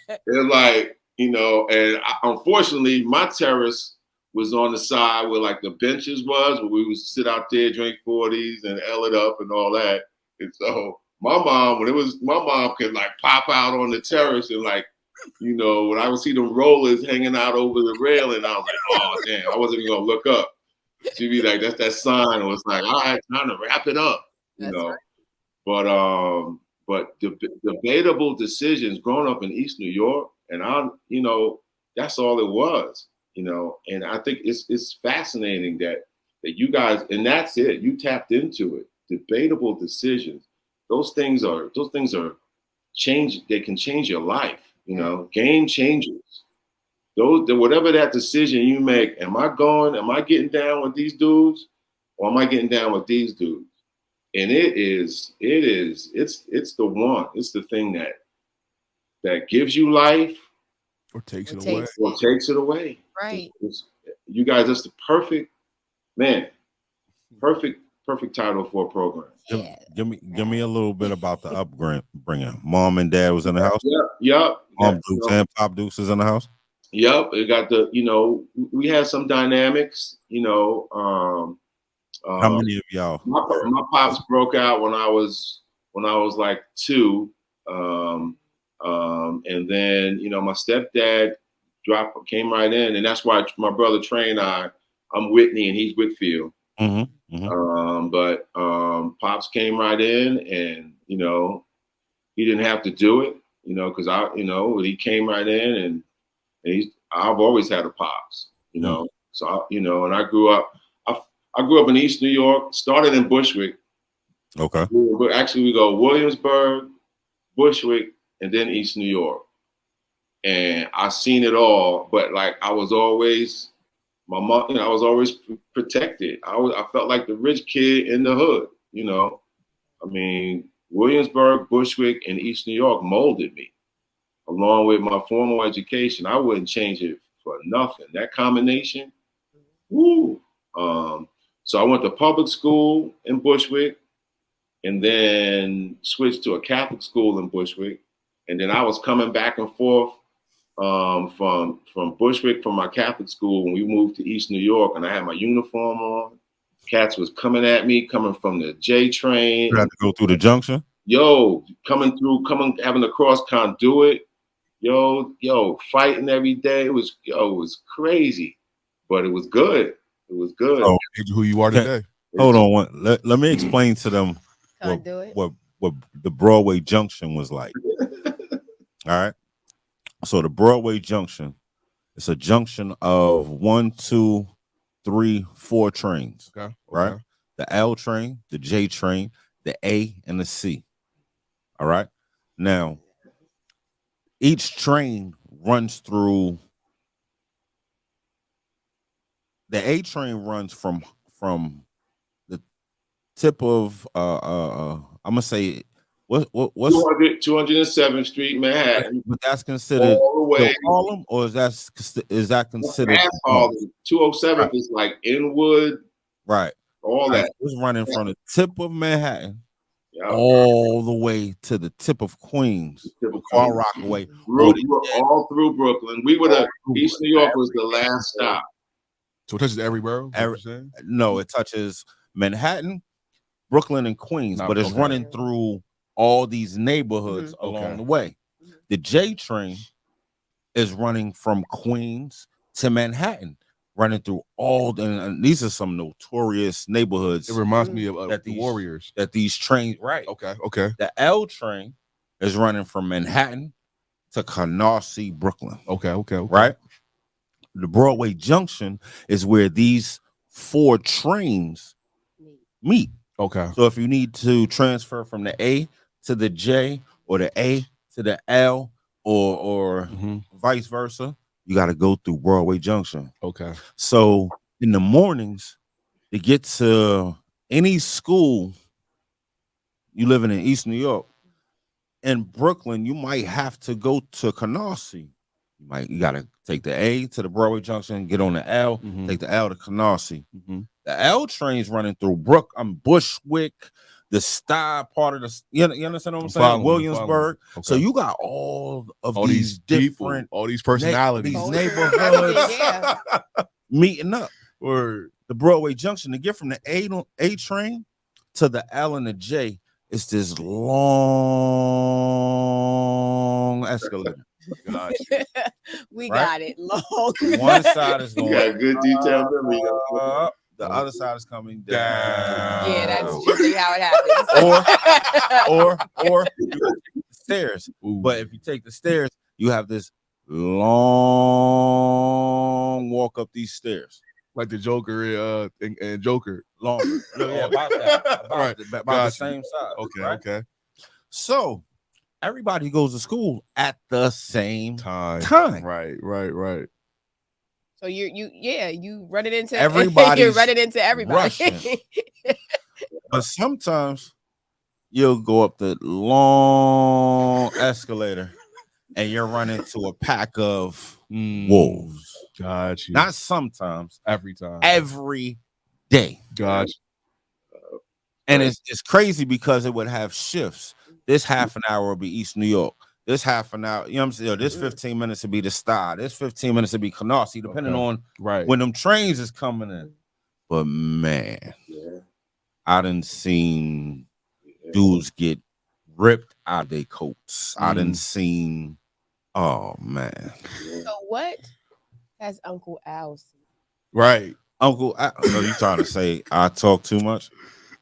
Speaker 9: It's like, you know, and unfortunately, my terrace was on the side where like the benches was, where we would sit out there, drink 40s and L it up and all that. And so my mom could like pop out on the terrace and like, you know, when I would see them rollers hanging out over the railing, I was like, oh damn, I wasn't even gonna look up. She'd be like, that's that sign. It was like, all right, time to wrap it up. You know. Right. But debatable decisions growing up in East New York, and you know, that's all it was, you know. And I think it's fascinating that you guys, and that's it. You tapped into it. Debatable decisions. Those things are change. They can change your life. You know, game changers. Whatever that decision you make, am I getting down with these dudes, or am I getting down with these dudes? And it's the one. It's the thing that gives you life,
Speaker 7: or takes it away.
Speaker 9: Or takes it away.
Speaker 8: Right.
Speaker 9: You guys, that's the perfect title for a program.
Speaker 6: Yeah. Give me a little bit about the upbringing. Mom and dad was in the house.
Speaker 9: Yep.
Speaker 6: Mom Dukes and Pop Dukes is in the house.
Speaker 9: Yep. It got you know, we had some dynamics, you know.
Speaker 6: How many of y'all?
Speaker 9: My pops broke out when I was like 2, and then you know my stepdad came right in, and that's why my brother Trey and I'm Whitney and he's Whitfield.
Speaker 6: Mm-hmm. Mm-hmm.
Speaker 9: But pops came right in, and you know he didn't have to do it, you know, because he came right in, and I've always had a pops, you know, mm-hmm. So you know, and I grew up in East New York, started in Bushwick.
Speaker 6: Okay.
Speaker 9: Actually, we go Williamsburg, Bushwick, and then East New York. And I seen it all, but like I was always protected. I felt like the rich kid in the hood, you know. I mean, Williamsburg, Bushwick, and East New York molded me, along with my formal education. I wouldn't change it for nothing. That combination, woo. So I went to public school in Bushwick, and then switched to a Catholic school in Bushwick. And then I was coming back and forth from Bushwick from my Catholic school when we moved to East New York, and I had my uniform on. Cats was coming at me, coming from the J train.
Speaker 6: You had to go through the junction?
Speaker 9: Having to cross conduit. Fighting every day. It was crazy, but it was good. It was good.
Speaker 7: Oh, who you are today.
Speaker 6: Hold on. Let me explain to them what the Broadway Junction was like. All right. So the Broadway Junction, it's a junction of 1, 2, 3, 4 trains.
Speaker 7: Okay.
Speaker 6: Right? The L train, the J train, the A, and the C. All right. Now, each train runs through. The A train runs from the tip of I'm gonna say what's
Speaker 9: 207th Street, Manhattan.
Speaker 6: but that's considered
Speaker 9: all the way
Speaker 6: Harlem, or is that considered
Speaker 9: past Harlem? 207th is like Inwood,
Speaker 6: right?
Speaker 9: All that.
Speaker 6: It's running from the tip of Manhattan
Speaker 9: Yeah.
Speaker 6: all the way to the tip of Queens, Far Rockaway,
Speaker 9: all through Brooklyn. We would have East New York was the last stop.
Speaker 7: So it touches every borough?
Speaker 6: No, it touches Manhattan, Brooklyn, and Queens, but it's running through all these neighborhoods along the way. The J train is running from Queens to Manhattan, running through all, and these are some notorious neighborhoods.
Speaker 7: It reminds me of the Warriors.
Speaker 6: That these trains, right?
Speaker 7: Okay.
Speaker 6: The L train is running from Manhattan to Canarsie, Brooklyn.
Speaker 7: Okay.
Speaker 6: Right? The Broadway Junction is where these 4 trains meet.
Speaker 7: Okay.
Speaker 6: So if you need to transfer from the A to the J or the A to the L or vice versa, you got to go through Broadway Junction.
Speaker 7: Okay.
Speaker 6: So in the mornings, to get to any school, you living in East New York, in Brooklyn, you might have to go to Canarsie. You got to take the A to the Broadway Junction, get on the L, take the L to Canarsie. The L train's running through Bushwick, the Star part of the, you understand what I'm saying? Williamsburg. Okay. So you got all these different,
Speaker 7: all these personalities,
Speaker 6: these neighborhoods meeting up. Or the Broadway Junction, to get from the A train to the L and the J, it's this long escalator.
Speaker 8: We got it. Long.
Speaker 6: One side is going.
Speaker 9: You got good detail.
Speaker 6: The other side is coming down.
Speaker 8: Yeah, that's usually how it happens.
Speaker 6: or you take the stairs. Ooh. But if you take the stairs, you have this long walk up these stairs.
Speaker 7: Like the Joker and Joker.
Speaker 6: Longer. Yeah, about that. About the same size.
Speaker 7: Okay,
Speaker 6: right?
Speaker 7: Okay.
Speaker 6: So everybody goes to school at the same time.
Speaker 7: Right.
Speaker 8: So you run it into
Speaker 6: everybody.
Speaker 8: You're running into everybody.
Speaker 6: But sometimes you'll go up the long escalator and you're running to a pack of wolves.
Speaker 7: Got you.
Speaker 6: Not sometimes.
Speaker 7: Every time.
Speaker 6: Every day.
Speaker 7: Got you.
Speaker 6: And it's crazy because it would have shifts. This half an hour will be East New York. This half an hour, you know what I'm saying? This 15 minutes would be the Star. This 15 minutes would be Canarsie, depending on when them trains is coming in. But man, I done seen dudes get ripped out of their coats. I done seen, oh man.
Speaker 8: So what has Uncle Al seen?
Speaker 7: Right.
Speaker 6: Uncle Al, you trying to say I talk too much?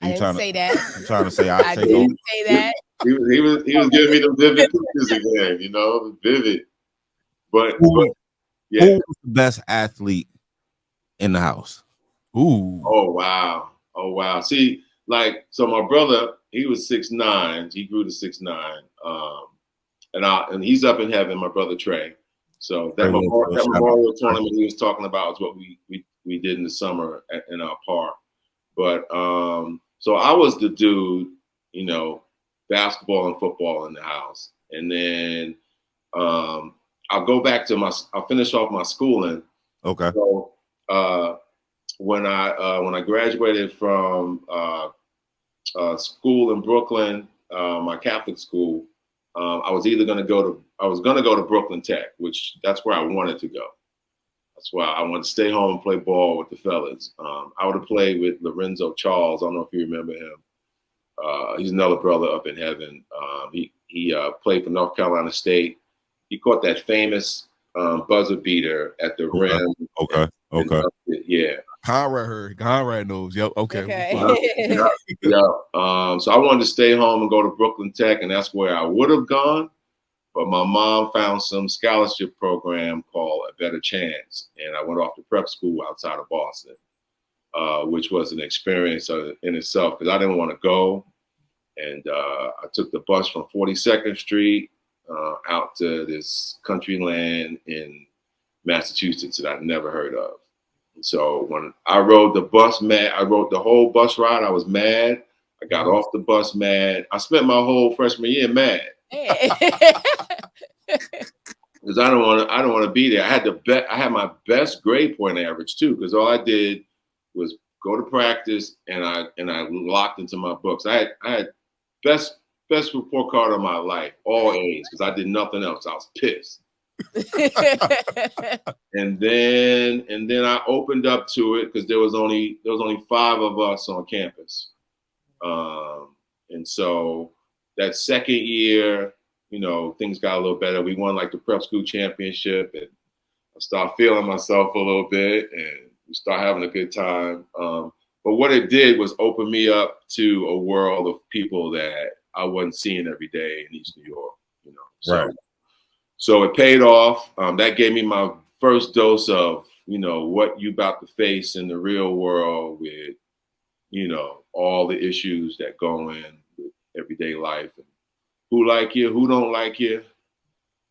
Speaker 8: I didn't say that.
Speaker 6: I'm trying to say I take
Speaker 8: didn't say that.
Speaker 9: He was giving me the vivid pictures again, vivid. But
Speaker 6: who was the best athlete in the house?
Speaker 7: Ooh.
Speaker 9: Oh wow. See, so my brother, he was 6'9". He grew to 6'9". And he's up in heaven, my brother Trey. So that memorial tournament he was talking about is what we did in the summer in our park. But so I was the dude, basketball and football in the house. And then I'll go back to I'll finish off my schooling.
Speaker 6: Okay.
Speaker 9: So when I graduated from school in Brooklyn, my Catholic school, I was going to go to Brooklyn Tech, which that's where I wanted to go. That's why I wanted to stay home and play ball with the fellas. I would have played with Lorenzo Charles. I don't know if you remember him. He's another brother up in heaven. He played for North Carolina State. He caught that famous buzzer beater at the rim.
Speaker 6: Okay.
Speaker 9: Yeah.
Speaker 7: Conrad knows. Yep. Okay.
Speaker 9: Yeah. So I wanted to stay home and go to Brooklyn Tech, and that's where I would have gone. But my mom found some scholarship program called A Better Chance, and I went off to prep school outside of Boston, which was an experience in itself because I didn't want to go. And I took the bus from 42nd Street out to this country land in Massachusetts that I'd never heard of. And so when I rode the bus mad, I rode the whole bus ride. I was mad. I got off the bus mad. I spent my whole freshman year mad. Because I don't want to be there. I had my best grade point average too, because all I did was go to practice and I locked into my books. I had best report card of my life, all A's, because I did nothing else. I was pissed. and then I opened up to it because there was only 5 of us on campus. And so that second year, things got a little better. We won like the prep school championship, and I started feeling myself a little bit, and we started having a good time. But what it did was open me up to a world of people that I wasn't seeing every day in East New York. So it paid off. That gave me my first dose of, what you about to face in the real world with, all the issues that go in with everyday life. And who like you, who don't like you,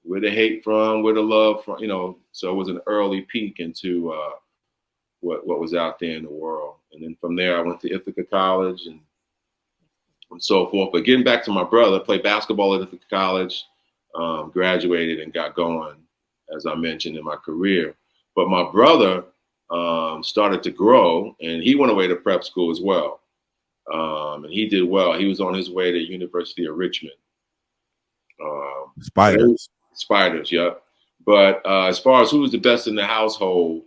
Speaker 9: where the hate from, where the love from, So it was an early peek into what was out there in the world. And then from there, I went to Ithaca College and so forth. But getting back to my brother, played basketball at Ithaca College, graduated and got going, as I mentioned, in my career. But my brother started to grow, and he went away to prep school as well. And he did well. He was on his way to University of Richmond. Spiders, yeah. But as far as who was the best in the household,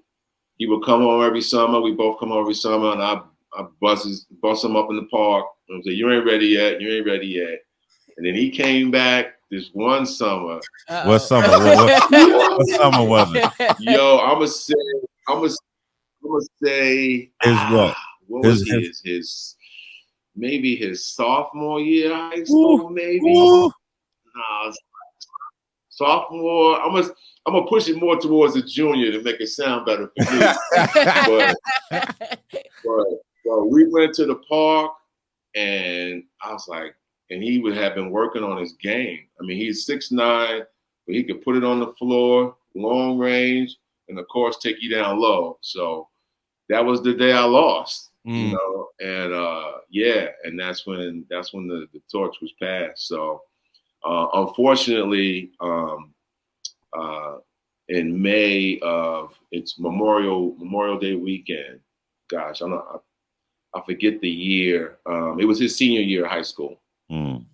Speaker 9: he would come home every summer. We both come home every summer, and I bust him up in the park and say, "You ain't ready yet. You ain't ready yet." And then he came back this one summer.
Speaker 6: What summer? What summer was it?
Speaker 9: Yo, I'm gonna say
Speaker 6: his what?
Speaker 9: What was his maybe his sophomore year of high school, maybe. Nah, sophomore. I'm gonna push it more towards the junior to make it sound better for me. but we went to the park, and I was like, and he would have been working on his game. I mean, he's 6'9", but he could put it on the floor, long range, and of course take you down low. So that was the day I lost, and and that's when the torch was passed. So unfortunately, in May of it's Memorial Day weekend. Gosh, I forget the year. It was his senior year of high school, and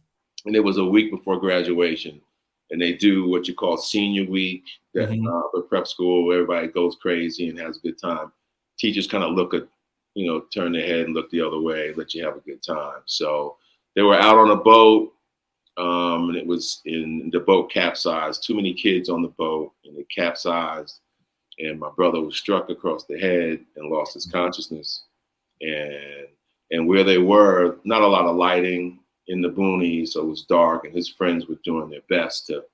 Speaker 9: it was a week before graduation. And they do what you call senior week. That for prep school, everybody goes crazy and has a good time. Teachers kind of look at, turn their head and look the other way, let you have a good time. So they were out on a boat. And it was the boat capsized. Too many kids on the boat, and it capsized. And my brother was struck across the head and lost his consciousness. And where they were, not a lot of lighting in the boonies, so it was dark. And his friends were doing their best to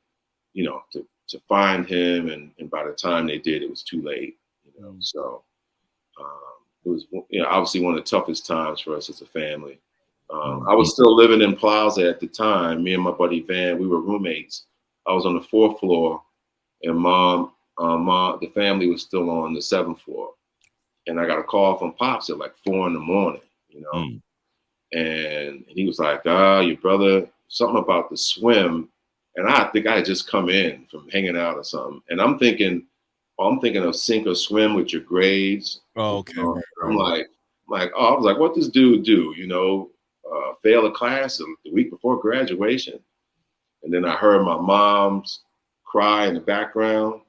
Speaker 9: find him. And by the time they did, it was too late. So it was obviously one of the toughest times for us as a family. I was still living in Plaza at the time. Me and my buddy Van, we were roommates. I was on the 4th floor, and mom, the family was still on the 7th floor. And I got a call from Pops at like 4 a.m, and he was like, your brother, something about the swim. And I think I had just come in from hanging out or something. And I'm thinking of sink or swim with your grades.
Speaker 7: Oh, okay. Right.
Speaker 9: I'm like, I was like, what this dude do? Fail a class the week before graduation. And then I heard my mom's cry in the background,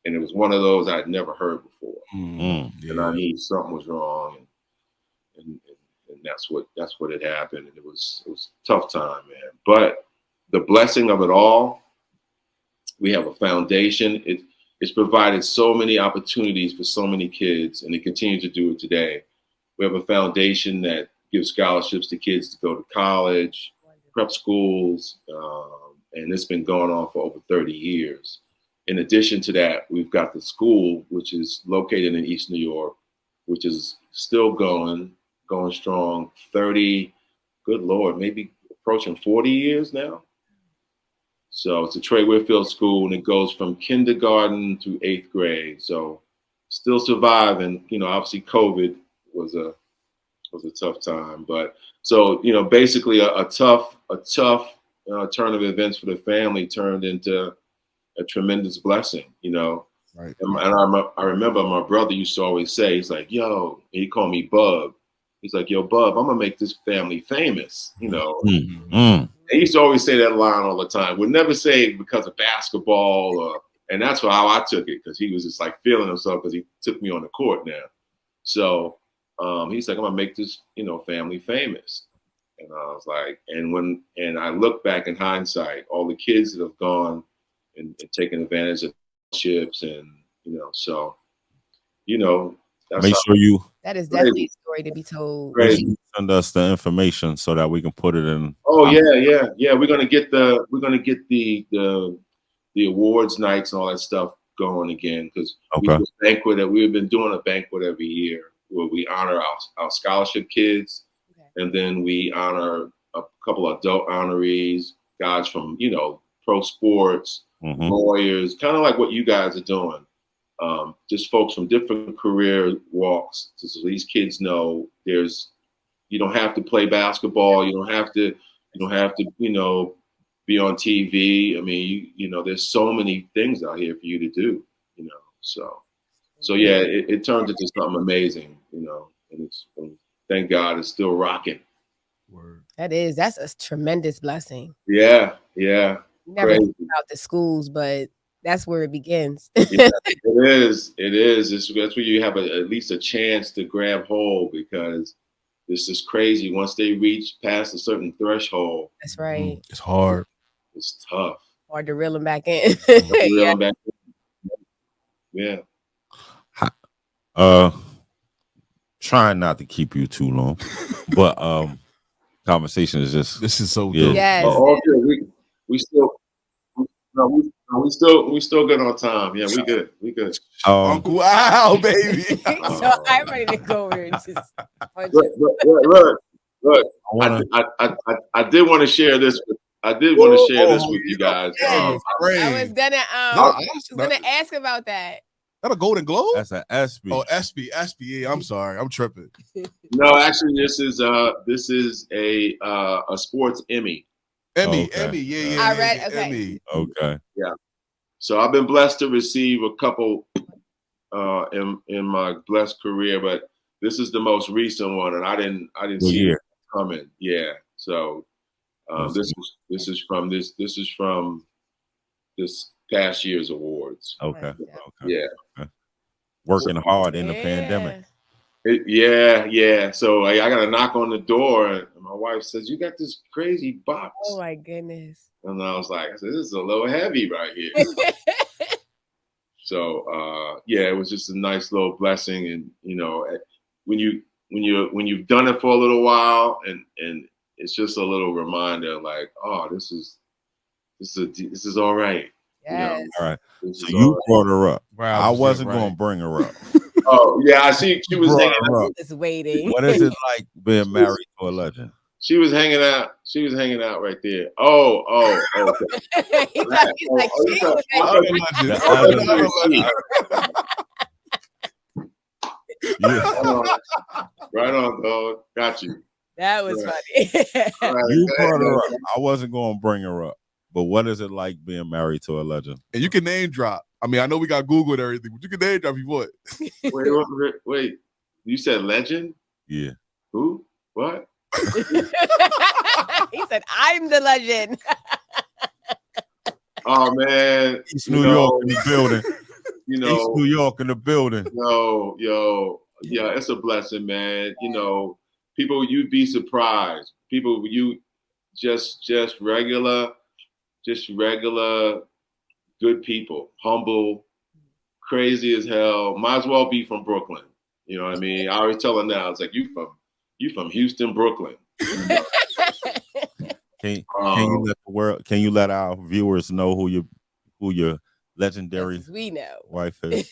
Speaker 9: and it was one of those I'd never heard before. And I knew something was wrong, and that's what had happened. And it was a tough time, man. But the blessing of it all, we have a foundation. It's provided so many opportunities for so many kids, and it continues to do it today. We have a foundation that gives scholarships to kids to go to college, prep schools, and it's been going on for over 30 years. In addition to that, we've got the school, which is located in East New York, which is still going strong. 30, good Lord, maybe approaching 40 years now. So it's a Trey Whitfield school, and it goes from kindergarten through 8th grade. So still surviving. You know, obviously COVID was a tough time, but so basically a tough turn of events for the family turned into a tremendous blessing.
Speaker 7: Right.
Speaker 9: And I remember my brother used to always say, he's like, "Yo," he called me Bub. He's like, "Yo, Bub, I'm gonna make this family famous." He used to always say that line all the time. Would never say it because of basketball, and that's how I took it, because he was just like feeling himself because he took me on the court now. So he's like, "I'm gonna make this, family famous." And I was like, and I look back in hindsight, all the kids that have gone and taken advantage of chips, and so that's
Speaker 6: Make sure you
Speaker 8: That is definitely a story to be told.
Speaker 6: send us the information so that we can put it in.
Speaker 9: Oh yeah. We're gonna get the awards nights and all that stuff going again, because we've been doing a banquet every year where we honor our scholarship kids, and then we honor a couple of adult honorees, guys from pro sports, lawyers, kind of like what you guys are doing. Just folks from different career walks, so these kids know you don't have to play basketball, you don't have to be on TV. I mean, there's so many things out here for you to do, so yeah, it turned into something amazing, and thank God it's still rocking.
Speaker 7: Word.
Speaker 8: That's a tremendous blessing.
Speaker 9: Yeah.
Speaker 8: Never think about the schools, but that's where it begins.
Speaker 9: Yeah, it is. That's where you have at least a chance to grab hold, because this is crazy. Once they reach past a certain threshold,
Speaker 8: that's right.
Speaker 7: It's hard.
Speaker 9: It's tough.
Speaker 8: Hard to reel them back in.
Speaker 9: Yeah.
Speaker 6: Trying not to keep you too long, but conversation is just.
Speaker 7: This is so
Speaker 6: good.
Speaker 7: good.
Speaker 8: Yes.
Speaker 9: We still good on time. Yeah, we good.
Speaker 7: Uncle Al, baby.
Speaker 8: So I'm ready to go over and just
Speaker 9: look. I did want to share this. With you guys.
Speaker 8: I was gonna ask about that.
Speaker 7: That a Golden Globe?
Speaker 6: That's an ESPY.
Speaker 7: Oh, ESPY. Yeah, I'm sorry, I'm tripping.
Speaker 9: No, actually, this is a sports Emmy.
Speaker 7: Emmy,
Speaker 6: Okay.
Speaker 7: yeah.
Speaker 8: I read. Okay.
Speaker 7: Emmy.
Speaker 6: Okay.
Speaker 9: Yeah. So I've been blessed to receive a couple in my blessed career, but this is the most recent one, and I didn't see it coming. Yeah. So this is from this past year's awards.
Speaker 6: Okay.
Speaker 9: Yeah.
Speaker 6: Okay. Working hard in the pandemic.
Speaker 9: Yeah. So I got a knock on the door, and my wife says, "You got this crazy box."
Speaker 8: Oh my goodness.
Speaker 9: And I was like, "This is a little heavy right here." So it was just a nice little blessing, and when you've done it for a little while, and it's just a little reminder, like, oh, this is all right.
Speaker 8: Yes.
Speaker 6: All right. So you brought her up.
Speaker 7: Wow,
Speaker 6: I wasn't going to bring her up.
Speaker 9: Oh yeah, I see. She was hanging out.
Speaker 8: Just waiting.
Speaker 6: What is it like being married to a legend?
Speaker 9: She was hanging out. She was hanging out right there. Oh, okay.
Speaker 8: He's like,
Speaker 9: Right on, dog. Got you.
Speaker 8: That was funny.
Speaker 6: You brought her up. I wasn't going to bring her up. But what is it like being married to a legend?
Speaker 7: And you can name drop. I mean, I know we got Google and everything, but you can name drop if you want.
Speaker 9: Wait. You said legend?
Speaker 6: Yeah.
Speaker 9: Who? What?
Speaker 8: He said, "I'm the legend."
Speaker 9: Oh man,
Speaker 6: East New York in the building.
Speaker 9: East
Speaker 6: New York in the building.
Speaker 9: Yo, yeah, it's a blessing, man. People, you'd be surprised. People, you just regular, good people, humble, crazy as hell. Might as well be from Brooklyn. You know what I mean? I always tell them now, it's like, you from Houston, Brooklyn.
Speaker 6: Can you let the world? Can you let our viewers know who your legendary
Speaker 8: we know
Speaker 6: wife is?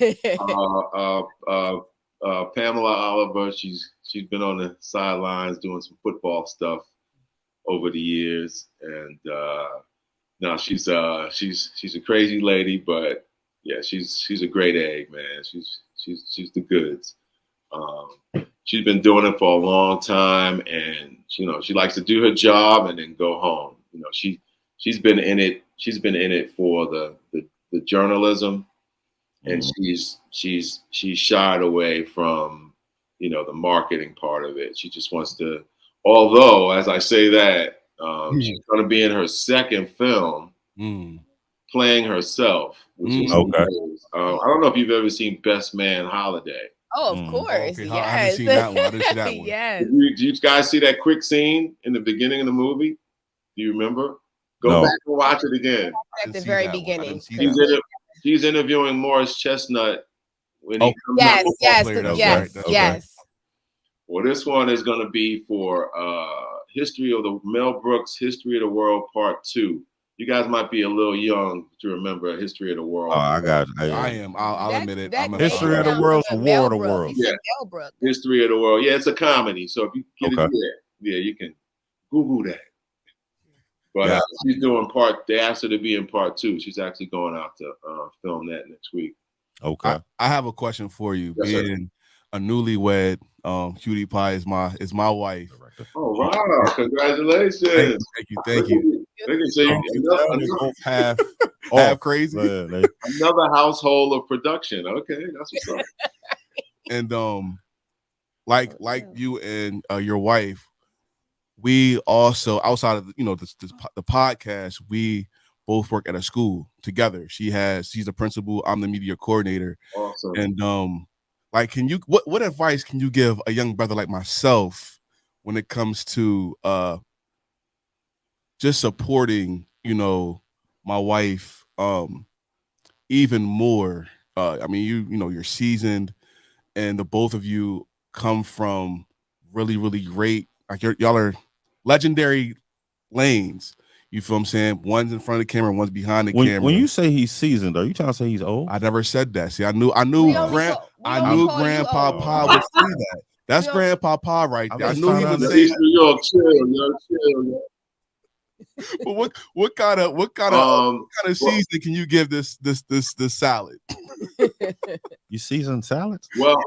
Speaker 9: Pamela Oliver. She's been on the sidelines doing some football stuff over the years, and now she's a crazy lady, but yeah, she's a great egg, man. She's the goods. She's been doing it for a long time, and she likes to do her job and then go home. She's been in it. She's been in it for the journalism, and she's shied away from the marketing part of it. She just wants to. Although, as I say that, she's going to be in her second film, playing herself, which is
Speaker 6: okay.
Speaker 9: I don't know if you've ever seen Best Man Holiday.
Speaker 8: Oh, of course.
Speaker 7: Okay.
Speaker 8: Yes.
Speaker 7: I haven't seen that one. I didn't see that one.
Speaker 8: Yes.
Speaker 9: Did you guys see that quick scene in the beginning of the movie? Do you remember? Go back and watch it again.
Speaker 8: At the very beginning.
Speaker 9: She's interviewing Morris Chestnut when he comes
Speaker 8: out. Yes.
Speaker 9: Well, this one is going to be for Mel Brooks' History of the World Part 2. You guys might be a little young to remember History of the World.
Speaker 6: Oh, I got it.
Speaker 7: I am. I'll admit it.
Speaker 6: History of the World, a War of the World.
Speaker 9: Yeah. History of the World. Yeah, it's a comedy. So if you get it, you can Google that. But she's doing they asked her to be in part 2. She's actually going out to film that next week.
Speaker 6: Okay.
Speaker 7: I have a question for you.
Speaker 9: Yes,
Speaker 7: Being a newlywed, Cutie Pie is my wife.
Speaker 9: Oh wow! Congratulations!
Speaker 7: Thank you.
Speaker 9: They can say
Speaker 6: half
Speaker 7: crazy.
Speaker 9: Another household of production. Okay, that's what's up.
Speaker 7: And like you and your wife, we also outside of the podcast, we both work at a school together. She's the principal. I'm the media coordinator.
Speaker 9: Awesome.
Speaker 7: And what advice can you give a young brother like myself when it comes to just supporting my wife even more? I mean, you're seasoned, and the both of you come from really, really great. Like y'all are legendary lanes. You feel what I'm saying? One's in front of the camera, one's behind the camera.
Speaker 6: When you say he's seasoned, are you trying to say he's old?
Speaker 7: I never said that. See, I knew Grandpa Pa would say that. That's Grandpa Pa right there. I knew he would say that.
Speaker 9: New York, chill.
Speaker 7: But what kind of season can you give this salad?
Speaker 6: You seasoned salads?
Speaker 9: Well.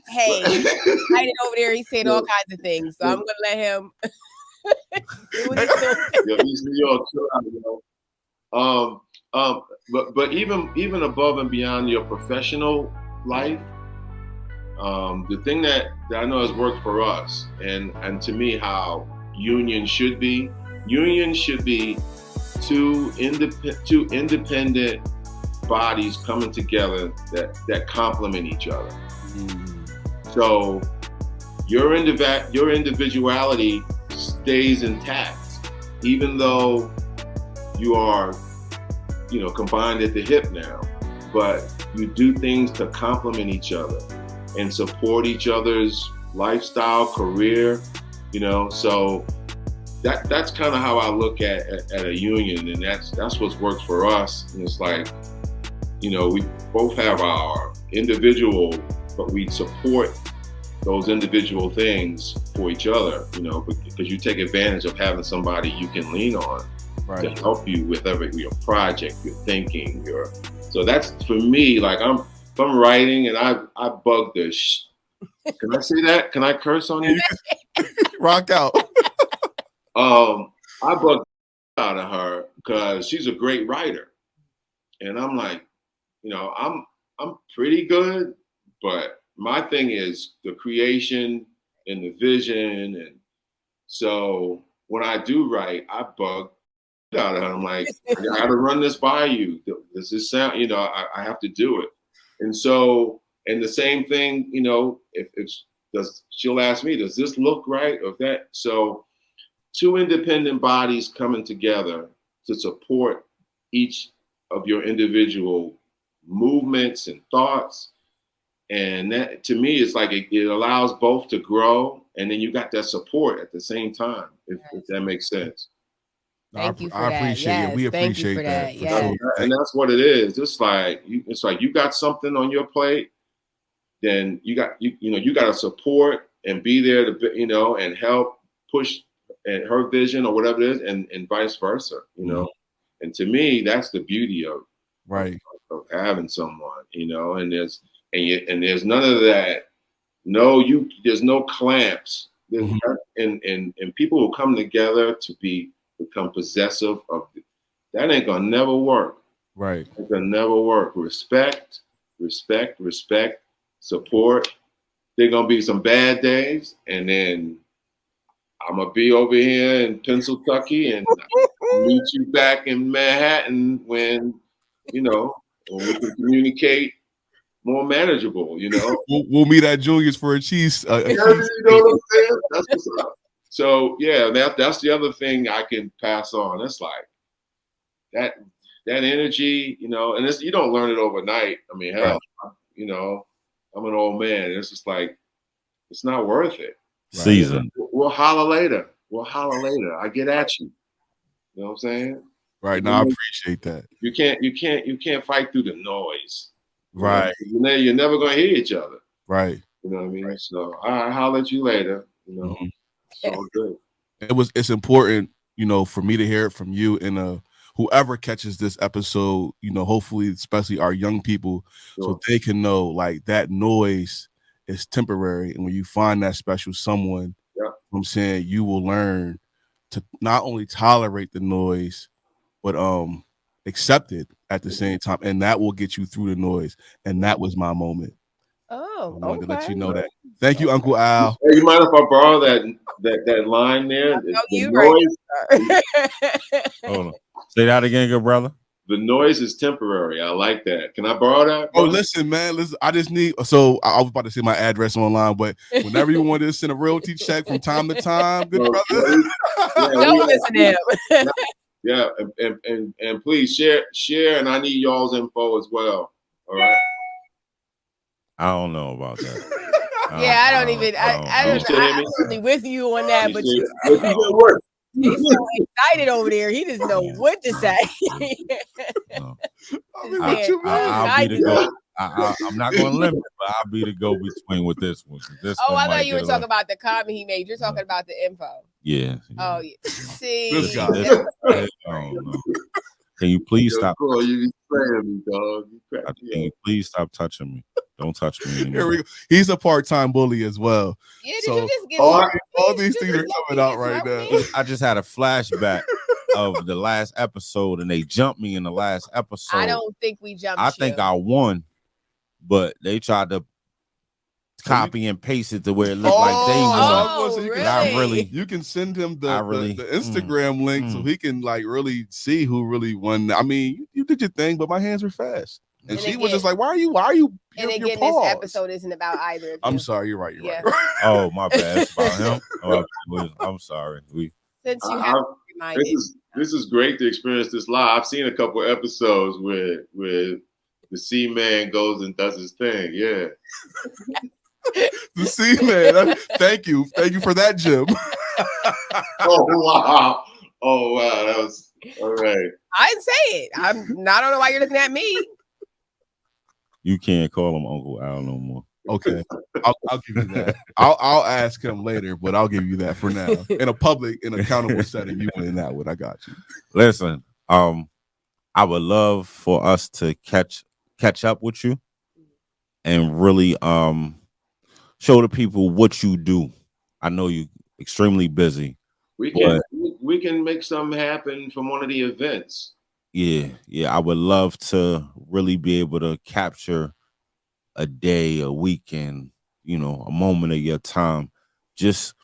Speaker 8: Hey, I over there. He's saying all kinds of things, so I'm gonna let him.
Speaker 9: He's New York, chill out, But even above and beyond your professional life, the thing that I know has worked for us, and to me how union should be two independent bodies coming together that complement each other. So your individuality stays intact, even though you are, combined at the hip now, but you do things to complement each other and support each other's lifestyle, career, so that's kind of how I look at a union, and that's what works for us. And it's like, we both have our individual, but we support those individual things for each other, because you take advantage of having somebody you can lean on to help you with your project, your thinking, so that's for me. Like if I'm writing and I bug this. Can I say that? Can I curse on you?
Speaker 7: Rock out.
Speaker 9: I bug out of her because she's a great writer, and I'm like, I'm pretty good, but my thing is the creation and the vision. And so when I do write, I bug out of her. I'm like, I got to run this by you. Does this sound, I have to do it. And so, and the same thing, she'll ask me, does this look right or that? So two independent bodies coming together to support each of your individual movements and thoughts. And that, to me, it's like it allows both to grow, and then you got that support at the same time, if that makes sense.
Speaker 8: Thank you for
Speaker 7: I
Speaker 8: that.
Speaker 7: appreciate it.
Speaker 8: Yes,
Speaker 7: We
Speaker 8: thank you
Speaker 7: appreciate
Speaker 8: for
Speaker 7: that.
Speaker 8: that.
Speaker 7: For
Speaker 8: Yes.
Speaker 7: sure.
Speaker 9: And that's what it is. It's like you got something on your plate, then you got to support and be there to and help push and her vision or whatever it is, and vice versa. And to me, that's the beauty of having someone. And there's none of that. There's no clamps. And people will come together to become possessive of it. That ain't gonna never work.
Speaker 7: Right.
Speaker 9: It's gonna never work. Respect, support. There gonna be some bad days, and then I'm gonna be over here in Pennsylvania and meet you back in Manhattan when we can communicate more manageable.
Speaker 7: We'll meet at Junior's for a cheese.
Speaker 9: You know what I'm saying? That's what's up. So yeah, that's the other thing I can pass on. It's like that energy, and you don't learn it overnight. I mean, hell, I'm an old man. It's just like it's not worth it.
Speaker 6: Season.
Speaker 9: We'll holler later. I get at you. You know what I'm saying?
Speaker 7: Right. Now I appreciate that.
Speaker 9: You can't fight through the noise.
Speaker 7: Right.
Speaker 9: You're never gonna hear each other.
Speaker 7: Right.
Speaker 9: You know what I mean? Right. So I'll holler at you later. It's all good.
Speaker 7: It's important, for me to hear it from you and whoever catches this episode, hopefully, especially our young people, so they can know like that noise is temporary. And when you find that special someone, I'm saying you will learn to not only tolerate the noise, but accept it at the same time. And that will get you through the noise. And that was my moment.
Speaker 8: Oh,
Speaker 7: I wanted to let you know that. Thank you, Uncle Al.
Speaker 9: Hey, you mind if I borrow that line there?
Speaker 6: Hold on. Say that again, good brother.
Speaker 9: The noise is temporary. I like that. Can I borrow that?
Speaker 7: Oh, listen, man. Listen, I just need. So I was about to say my address online, but whenever you want to send a royalty check from time to time, good brother.
Speaker 8: Don't listen to him.
Speaker 9: Yeah, and please share, and I need y'all's info as well. All right.
Speaker 6: I don't know about that.
Speaker 8: I don't even. I'm totally with you on that, but he's so excited over there. He doesn't know what to say.
Speaker 6: I'm not going to limit, but I'll be the go-between with this one.
Speaker 8: I thought you were talking about the comment he made. You're talking about the info.
Speaker 6: Yeah.
Speaker 8: Oh, yeah. See,
Speaker 7: this guy.
Speaker 6: Can you please stop?
Speaker 9: You playing me, dog.
Speaker 6: Can you please stop touching me? Don't touch me anymore.
Speaker 7: Here we go. He's a part-time bully as well.
Speaker 8: Yeah, did you just get
Speaker 7: all these things are coming out right now.
Speaker 6: I just had a flashback of the last episode, and they jumped me in the last episode.
Speaker 8: I don't think we jumped.
Speaker 6: I think I won, but they tried to copy and paste it to where it looked like they won.
Speaker 8: Really?
Speaker 7: You can send him the Instagram link so he can like really see who really won. I mean, you did your thing, but my hands were fast. And she was just like, why are you?
Speaker 8: And again, this episode isn't about either of you.
Speaker 7: I'm sorry, you're right. Right.
Speaker 6: Oh, my bad. It's about him. I'm sorry.
Speaker 8: Since you have reminded.
Speaker 9: This is great to experience this live. I've seen a couple of episodes where the C-Man goes and does his thing. Yeah.
Speaker 7: The C-Man. Thank you for that, Jim.
Speaker 9: Oh wow! That was all right.
Speaker 8: I didn't say it. I don't know why you're looking at me.
Speaker 6: You can't call him Uncle Al no more.
Speaker 7: Okay, I'll give you that. I'll ask him later, but I'll give you that for now. In a public, in accountable setting, you win that one. I got you.
Speaker 6: Listen, I would love for us to catch up with you and really show the people what you do. I know you're extremely busy.
Speaker 9: We can make something happen from one of the events. Yeah. I would love to really be able to capture a day, a weekend, a moment of your time. Just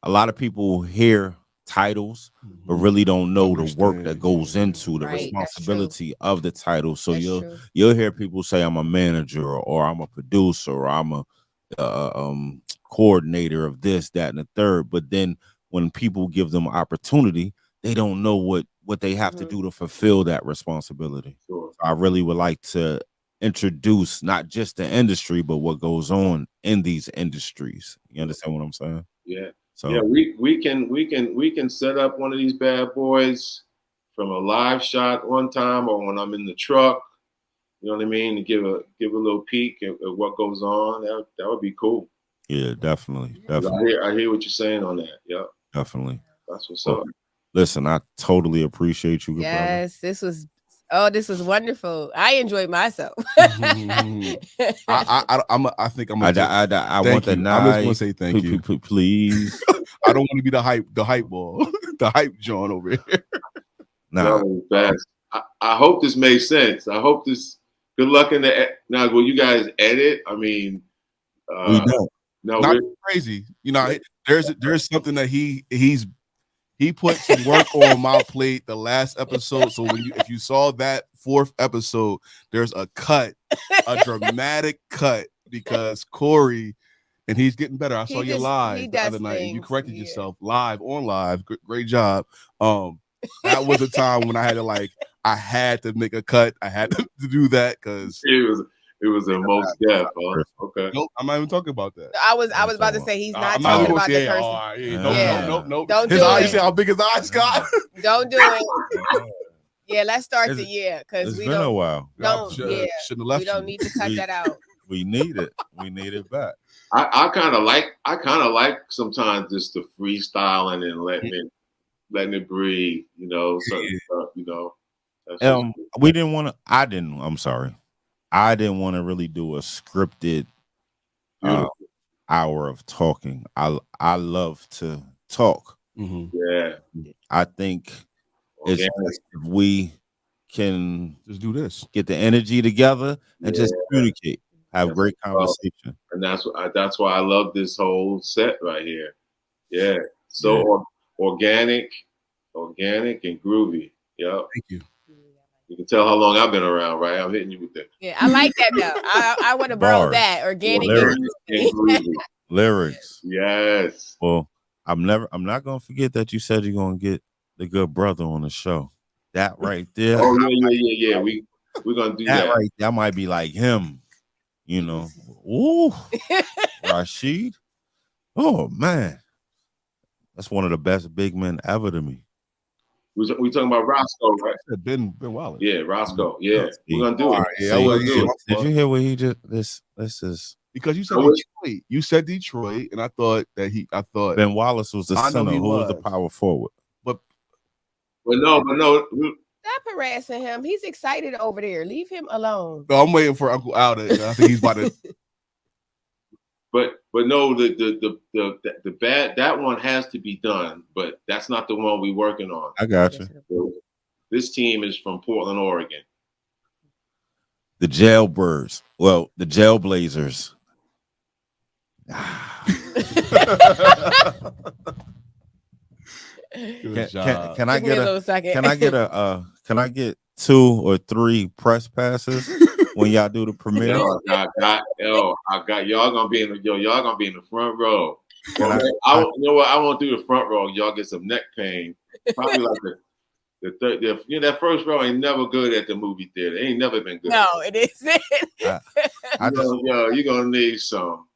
Speaker 9: a lot of people hear titles, but really don't know the work that goes into the responsibility of the title. So you'll hear people say, I'm a manager, or I'm a producer, or I'm a coordinator of this, that, and the third. But then when people give them opportunity, they don't know what they have to do to fulfill that responsibility. Sure. I really would like to
Speaker 6: introduce not just the industry, but what goes on in these industries. You understand what I'm saying?
Speaker 9: Yeah.
Speaker 6: So
Speaker 9: yeah, we can set up one of these bad boys from a live shot one time, or when I'm in the truck. You know what I mean? To give a little peek at what goes on. That would be cool.
Speaker 6: Yeah, definitely.
Speaker 9: I hear what you're saying on that. Yeah,
Speaker 6: definitely.
Speaker 9: That's what's up.
Speaker 6: Listen, I totally appreciate you.
Speaker 8: Yes, brother. This was wonderful. I enjoyed myself.
Speaker 7: I want the night. I'm just gonna say thank you,
Speaker 6: please.
Speaker 7: I don't want to be the hype ball, the hype John over here.
Speaker 9: Nah, I hope this makes sense. I hope this. Good luck in the now. Will you guys edit? I mean,
Speaker 6: we don't.
Speaker 7: No, not crazy. You know, there's something that he put some work on my plate the last episode. So if you saw that 4th episode, there's a dramatic cut because Corey, and he's getting better. I saw you live the other night. You corrected yourself live. Great job. That was a time when I had to make a cut. I had to do that because
Speaker 9: it was a most deaf. Okay.
Speaker 7: Nope, I'm not even talking about that.
Speaker 8: I was about to say he's not talking about the person.
Speaker 7: Nope.
Speaker 8: Don't
Speaker 7: his
Speaker 8: do
Speaker 7: eyes,
Speaker 8: it.
Speaker 7: You see how big his eyes got?
Speaker 8: Don't do it. Yeah, let's start the year because
Speaker 6: it's been a while.
Speaker 8: We don't need to cut that out.
Speaker 6: We need it. We need it back.
Speaker 9: I kind of like sometimes just the freestyling and letting it breathe. You know, certain stuff. You know.
Speaker 6: We didn't want to. I'm sorry. I didn't want to really do a scripted hour of talking. I love to talk.
Speaker 9: Mm-hmm. Yeah.
Speaker 6: I think it's best if we can
Speaker 7: just do this,
Speaker 6: get the energy together and just communicate, have great conversation.
Speaker 9: And that's why I love this whole set right here. Yeah. So organic and groovy. Yeah.
Speaker 7: Thank you.
Speaker 9: You can tell how long I've been around, right? I'm hitting you with that.
Speaker 8: Yeah, I like that though. I want to borrow that organic
Speaker 6: lyrics.
Speaker 9: Yes.
Speaker 6: Well, I'm not gonna forget that you said you're gonna get the good brother on the show. That right there.
Speaker 9: Oh yeah. We're gonna do that.
Speaker 6: Right. That might be like him. You know. Ooh, Rashid. Oh man, that's one of the best big men ever to me.
Speaker 9: We talking about Roscoe, right?
Speaker 7: Ben Wallace.
Speaker 9: Yeah, Roscoe. Yeah, we're gonna do it.
Speaker 6: Did you hear what he just? This is
Speaker 7: because you said Detroit. You said Detroit, and I thought
Speaker 6: Ben Wallace was the center. Who was the power forward?
Speaker 9: But no.
Speaker 8: Stop harassing him. He's excited over there. Leave him alone.
Speaker 7: No, I'm waiting for Uncle Al. I think he's about to.
Speaker 9: But no, the bad, that one has to be done, but that's not the one we're working on.
Speaker 6: I got you.
Speaker 9: So this team is from Portland, Oregon.
Speaker 6: The Jailbirds. Well, the Jailblazers. Can I get 2 or 3 press passes when y'all do the premiere?
Speaker 9: Y'all gonna be in the front row. You know what? I won't do the front row. Y'all get some neck pain. Probably like the third. That first row ain't never good at the movie theater. It ain't never been good.
Speaker 8: No, it isn't.
Speaker 9: You're gonna need some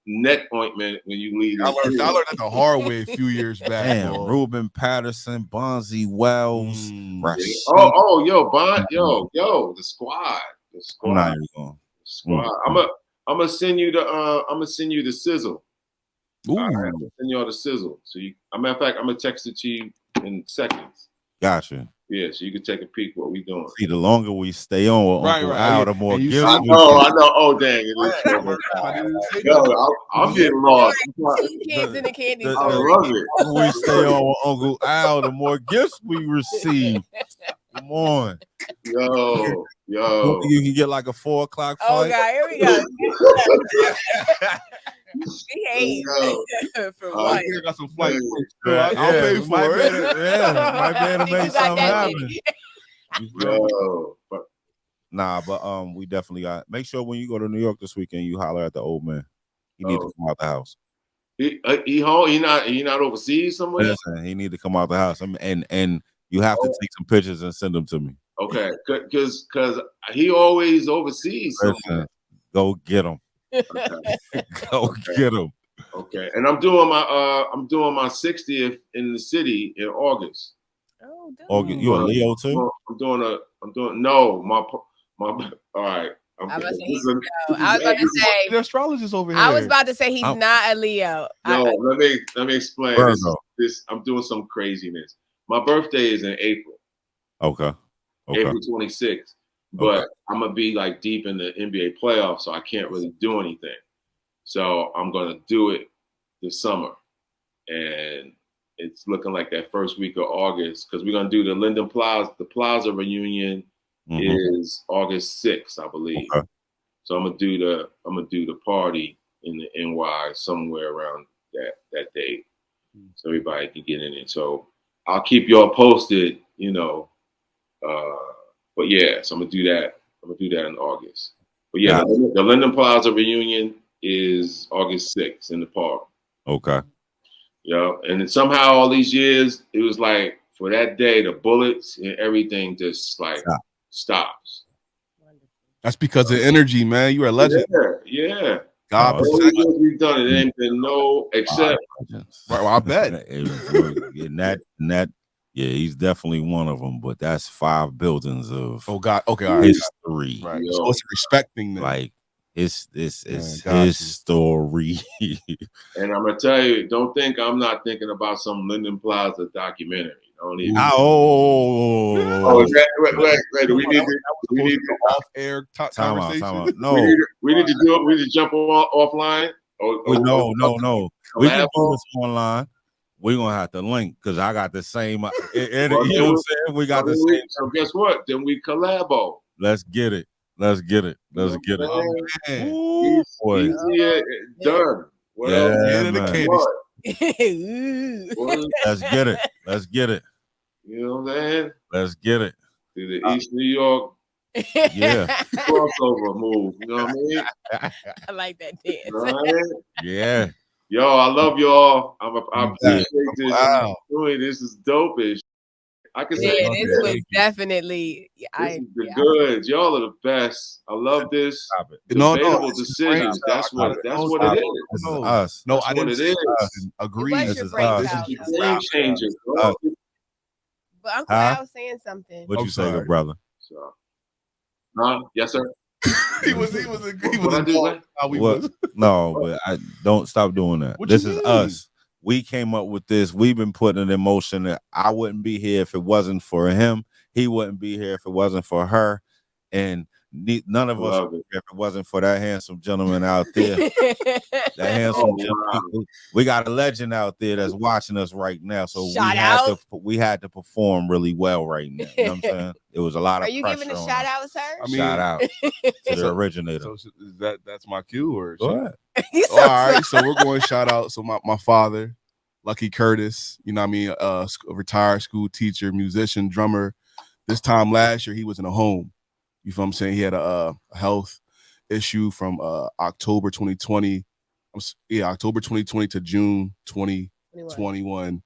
Speaker 9: neck ointment when you leave.
Speaker 7: I learned that the hard way a few years back.
Speaker 6: Damn, Ruben Patterson, Bonzi Wells,
Speaker 9: the squad.
Speaker 6: I'm not even going.
Speaker 9: Squad. I'm gonna send you the sizzle.
Speaker 7: Ooh.
Speaker 9: I'm gonna send you all the sizzle. So matter of fact, I'm gonna text it to you in seconds.
Speaker 6: Gotcha.
Speaker 9: Yeah, so you can take a peek what we doing.
Speaker 6: See, the longer we stay on with Uncle Al, the more gifts.
Speaker 9: I know. Oh, dang it! I'm getting lost.
Speaker 8: Kids in the candy
Speaker 9: store. I love it.
Speaker 6: When we stay on with Uncle Al, the more gifts we receive. Come on.
Speaker 9: Yo.
Speaker 6: You can get like a 4 o'clock flight.
Speaker 8: Oh, God, here we go. He hates for what?
Speaker 7: I got some flight. I'll pay for it.
Speaker 6: Might be able to make something happen. But we definitely got. Make sure when you go to New York this weekend, you holler at the old man. He need to come out the house.
Speaker 9: He not overseas somewhere.
Speaker 6: Listen, he need to come out the house, and you have to take some pictures and send them to me.
Speaker 9: Okay, because he always oversees.
Speaker 6: Listen, go get him.
Speaker 9: Okay.
Speaker 6: Go get him.
Speaker 9: Okay, and I'm doing my 60th in the city in August.
Speaker 8: Oh,
Speaker 6: August. You a Leo too?
Speaker 9: I'm doing no my all right.
Speaker 8: I was about to say
Speaker 7: the astrologist over here.
Speaker 8: I was about to say he's not a Leo.
Speaker 9: No, let me explain. This I'm doing some craziness. My birthday is in April.
Speaker 6: Okay.
Speaker 9: April 26th. But I'm gonna be like deep in the NBA playoffs, so I can't really do anything. So I'm gonna do it this summer, and it's looking like that first week of August because we're gonna do the Linden Plaza. The Plaza reunion is August 6th, I believe. Okay. So I'm gonna do the party in the NY somewhere around that date, so everybody can get in it. So I'll keep y'all posted, But yeah, so I'm gonna do that. I'm gonna do that in August. But yeah, the Linden Plaza reunion is August 6th in the park.
Speaker 6: Okay.
Speaker 9: Yeah, and then somehow all these years, it was like for that day, the bullets and everything just like stops.
Speaker 7: That's because of energy, man. You are a legend.
Speaker 9: Yeah.
Speaker 7: God,
Speaker 9: all the years we've done it, ain't been no except.
Speaker 7: Right, well, I bet.
Speaker 6: Yeah, he's definitely one of them, but that's 5 buildings of history.
Speaker 7: Right. So it's respecting them.
Speaker 6: Like it's history.
Speaker 9: And I'm gonna tell you, don't think I'm not thinking about some Linden Plaza documentary.
Speaker 6: Wait,
Speaker 9: We need to
Speaker 7: off-air conversation.
Speaker 6: No,
Speaker 9: we need to do it. We need to jump offline.
Speaker 6: No. We can do this online. We're gonna have to link because I got the same. You know what I'm saying? We got the same.
Speaker 9: So guess what? Then we collabo.
Speaker 6: Let's get it. Ooh, boy.
Speaker 9: Easier done.
Speaker 6: Let's get it.
Speaker 9: You know what I'm saying?
Speaker 6: Let's get it.
Speaker 9: To the East New York.
Speaker 6: Yeah.
Speaker 9: Crossover move. You know what I mean?
Speaker 8: I like that dance.
Speaker 9: You know what I mean?
Speaker 6: Yeah.
Speaker 9: Yo, I love y'all. I appreciate this.
Speaker 6: Wow.
Speaker 9: This is dope-ish. I can say
Speaker 8: this was definitely
Speaker 9: the goods. Y'all are the best. I love this. Debatable decisions. That's what it is.
Speaker 6: This is us.
Speaker 7: No,
Speaker 9: I didn't say
Speaker 7: agree.
Speaker 8: This is us.
Speaker 9: Game changer.
Speaker 8: But Uncle Al saying something.
Speaker 6: What you say, brother?
Speaker 9: Yes, sir.
Speaker 7: He was
Speaker 6: No, but I don't stop doing that. This is us. We came up with this. We've been putting it in motion. That I wouldn't be here if it wasn't for him. He wouldn't be here if it wasn't for her. And none of us would be here if it wasn't for that handsome gentleman out there. That handsome gentleman. We got a legend out there that's watching us right now. So we had to perform really well right now. You know what I'm saying? It was a lot of pressure. Are you giving
Speaker 8: a shout out, sir?
Speaker 6: Shout out to the originator.
Speaker 7: So that's my cue, or
Speaker 6: go ahead.
Speaker 7: All right, so we're going to shout out. So my father, Lucky Curtis, you know what I mean, a retired school teacher, musician, drummer. This time last year, he was in a home. You feel what I'm saying? He had a health issue from October 2020. October 2020 to June 2021.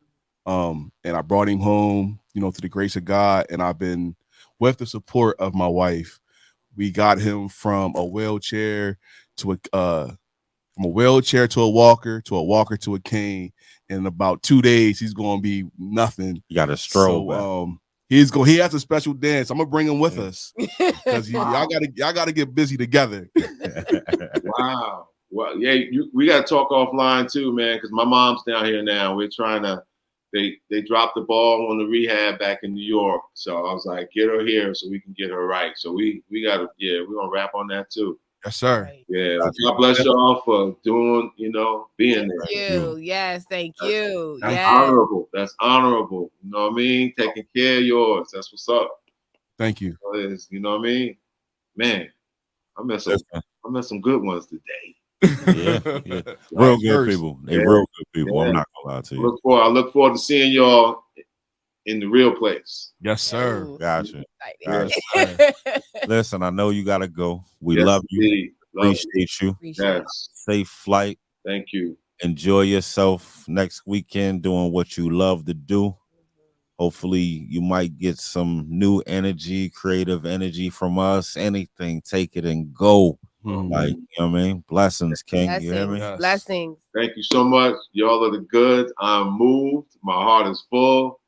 Speaker 7: And I brought him home, through the grace of God. And I've been with the support of my wife. We got him from a wheelchair to a walker, to a cane. In about 2 days, he's going to be nothing.
Speaker 6: You got a stroll.
Speaker 7: So, he has a special dance. I'm gonna bring him with us because y'all gotta get busy together.
Speaker 9: Wow. Well, yeah, we gotta talk offline too, man, because my mom's down here now. We're trying to. They dropped the ball on the rehab back in New York, so I was like, get her here so we can get her right. So we gotta, we're gonna wrap on that too.
Speaker 7: Yes, sir.
Speaker 9: Yeah, God bless y'all for doing, being there.
Speaker 8: Thank you. Yes, thank you.
Speaker 9: That's honorable. That's honorable. You know what I mean? Taking care of yours. That's what's up.
Speaker 7: Thank you.
Speaker 9: You know what I mean? Man, I met some good ones today.
Speaker 6: Yeah. Real good people. Real good people. I'm not gonna lie to you.
Speaker 9: I look forward to seeing y'all in the real place.
Speaker 7: Yes, sir.
Speaker 6: Gotcha. Listen, I know you gotta go. We love you. Appreciate you.
Speaker 9: Yes.
Speaker 6: Safe flight.
Speaker 9: Thank you.
Speaker 6: Enjoy yourself next weekend doing what you love to do. Hopefully you might get some new energy, creative energy from us. Anything, take it and go. Like, you know what I mean? Blessings, King.
Speaker 8: Blessings,
Speaker 6: you hear me?
Speaker 7: Yes.
Speaker 8: Blessings.
Speaker 9: Thank you so much. Y'all are the good. I'm moved. My heart is full.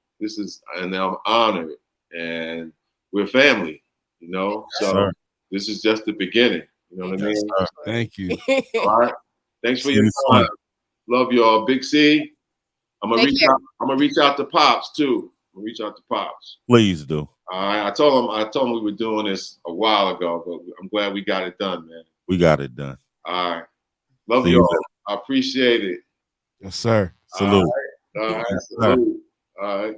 Speaker 9: And I'm honored. And we're family, you know? So this is just the beginning. You know what I mean?
Speaker 7: Thank you.
Speaker 9: All right. Thanks for your time. Love y'all. Big C. I'm gonna reach out to Pops too. I'm gonna reach out to Pops.
Speaker 6: Please do.
Speaker 9: All right. I told him we were doing this a while ago, but I'm glad we got it done, man.
Speaker 6: We got it done.
Speaker 9: All right. Love y'all. I appreciate it.
Speaker 7: Yes, sir.
Speaker 6: Salute.
Speaker 9: All right. Salute. All right.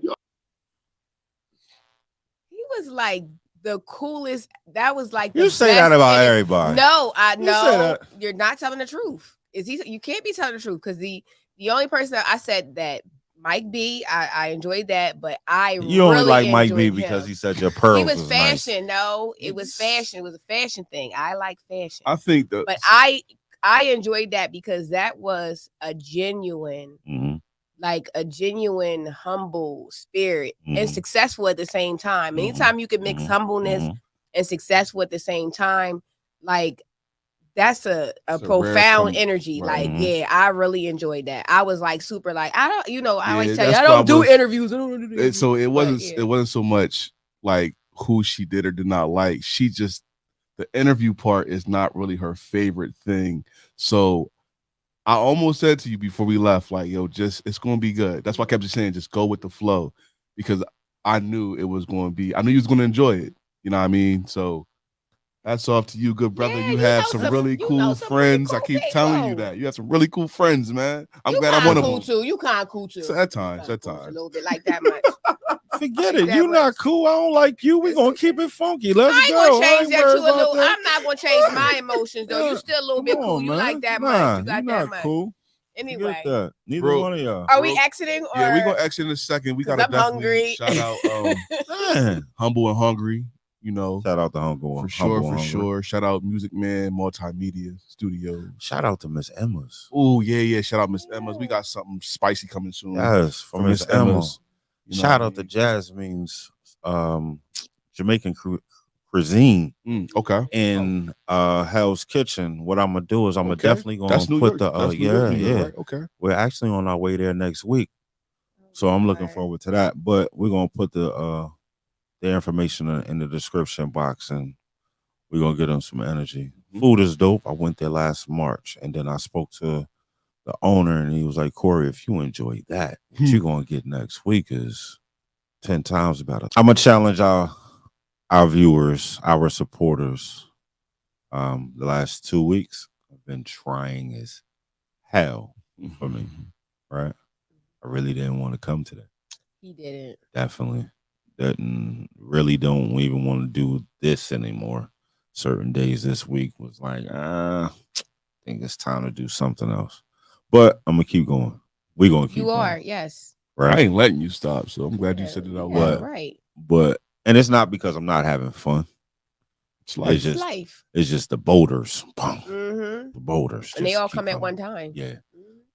Speaker 8: He was like the coolest. That was like
Speaker 6: you say that about everybody.
Speaker 8: No, I know you're not telling the truth. You can't be telling the truth because the only person that I said that Mike B, I enjoyed that, but you
Speaker 6: only like Mike B because he said your pearls.
Speaker 8: He was fashion.
Speaker 6: Nice.
Speaker 8: No, it was fashion. It was a fashion thing. I like fashion.
Speaker 7: I think
Speaker 8: but I enjoyed that because that was a genuine, like a genuine humble spirit and successful at the same time. Anytime you can mix humbleness and successful at the same time, like that's a profound energy. Right. Like, yeah, I really enjoyed that. I was like super like, I always tell you, I don't do interviews.
Speaker 7: So it wasn't so much like who she did or did not like. The interview part is not really her favorite thing. So I almost said to you before we left, like, yo, it's going to be good. That's why I kept just saying, just go with the flow, because I knew you was going to enjoy it. You know what I mean? So that's off to you, good brother.
Speaker 8: Yeah,
Speaker 7: you have some really cool friends. I keep telling you that. You have some really cool friends, man. I'm glad I'm one of them.
Speaker 8: Too. You kind of cool too.
Speaker 7: So at times.
Speaker 8: A little bit like that much.
Speaker 6: Forget it. You not cool. I don't like you. We're going to keep it funky. Let's go.
Speaker 8: I ain't going to change that to a little. I'm not going to change my emotions, though. You still a little bit cool. You like that much. You got that much.
Speaker 6: Cool.
Speaker 8: Anyway.
Speaker 6: Neither one of y'all.
Speaker 8: Are we exiting?
Speaker 7: Yeah, we're going to exit in a second. We got to
Speaker 8: hungry.
Speaker 7: Shout out Humble and Hungry. You know,
Speaker 6: shout out to Humble
Speaker 7: for sure. Shout out Music Man Multimedia Studios.
Speaker 6: Shout out to Miss Emma's.
Speaker 7: Oh yeah. Shout out Miss Emma's. We got something spicy coming soon.
Speaker 6: Yes, for Miss Emma's. Shout out to Jasmine's Jamaican cuisine.
Speaker 7: Okay.
Speaker 6: In Hell's Kitchen. What I'm gonna do is I'm definitely gonna put the
Speaker 7: right? Okay.
Speaker 6: We're actually on our way there next week, so I'm looking forward to that. But we're gonna put the information in the description box, and we're gonna get them some energy. Food is dope. I went there last March, and then I spoke to the owner, and he was like, Corey, if you enjoy that, what you're gonna get next week is 10 times better. I'm gonna challenge our viewers, our supporters. The last 2 weeks I've been trying as hell for me, right? I really didn't want to come to that.
Speaker 8: He didn't.
Speaker 6: Definitely. Really don't even want to do this anymore. Certain days this week was like, I think it's time to do something else. But I'm gonna keep going. We're gonna keep going.
Speaker 8: You are, yes.
Speaker 6: Right.
Speaker 7: I ain't letting you stop, so I'm glad you said it out loud.
Speaker 8: Right.
Speaker 6: But it's not because I'm not having fun.
Speaker 7: It's life.
Speaker 6: It's just the boulders. The boulders.
Speaker 8: And they all come at one time.
Speaker 6: Yeah.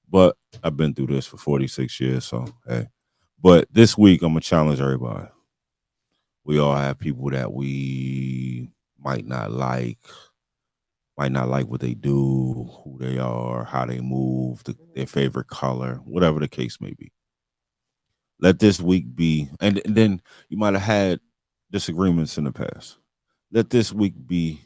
Speaker 6: But I've been through this for 46 years, so hey. But this week I'm gonna challenge everybody. We all have people that we might not like what they do, who they are, how they move, their favorite color, whatever the case may be. Let this week be, and then you might have had disagreements in the past. Let this week be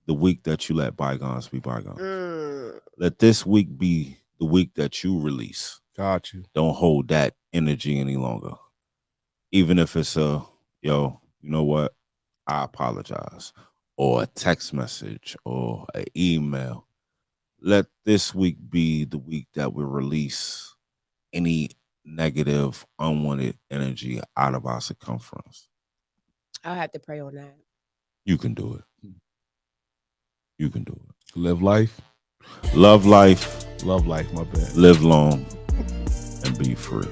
Speaker 6: the week that you let bygones be bygones. Let this week be the week that you release.
Speaker 7: Got you.
Speaker 6: Don't hold that energy any longer. Even if it's yo, you know what? I apologize. Or a text message or an email. Let this week be the week that we release any negative, unwanted energy out of our circumference.
Speaker 8: I'll have to pray on that.
Speaker 6: You can do it. You can do it.
Speaker 7: Live life.
Speaker 6: Love life.
Speaker 7: Love life, my bad.
Speaker 6: Live long and be free.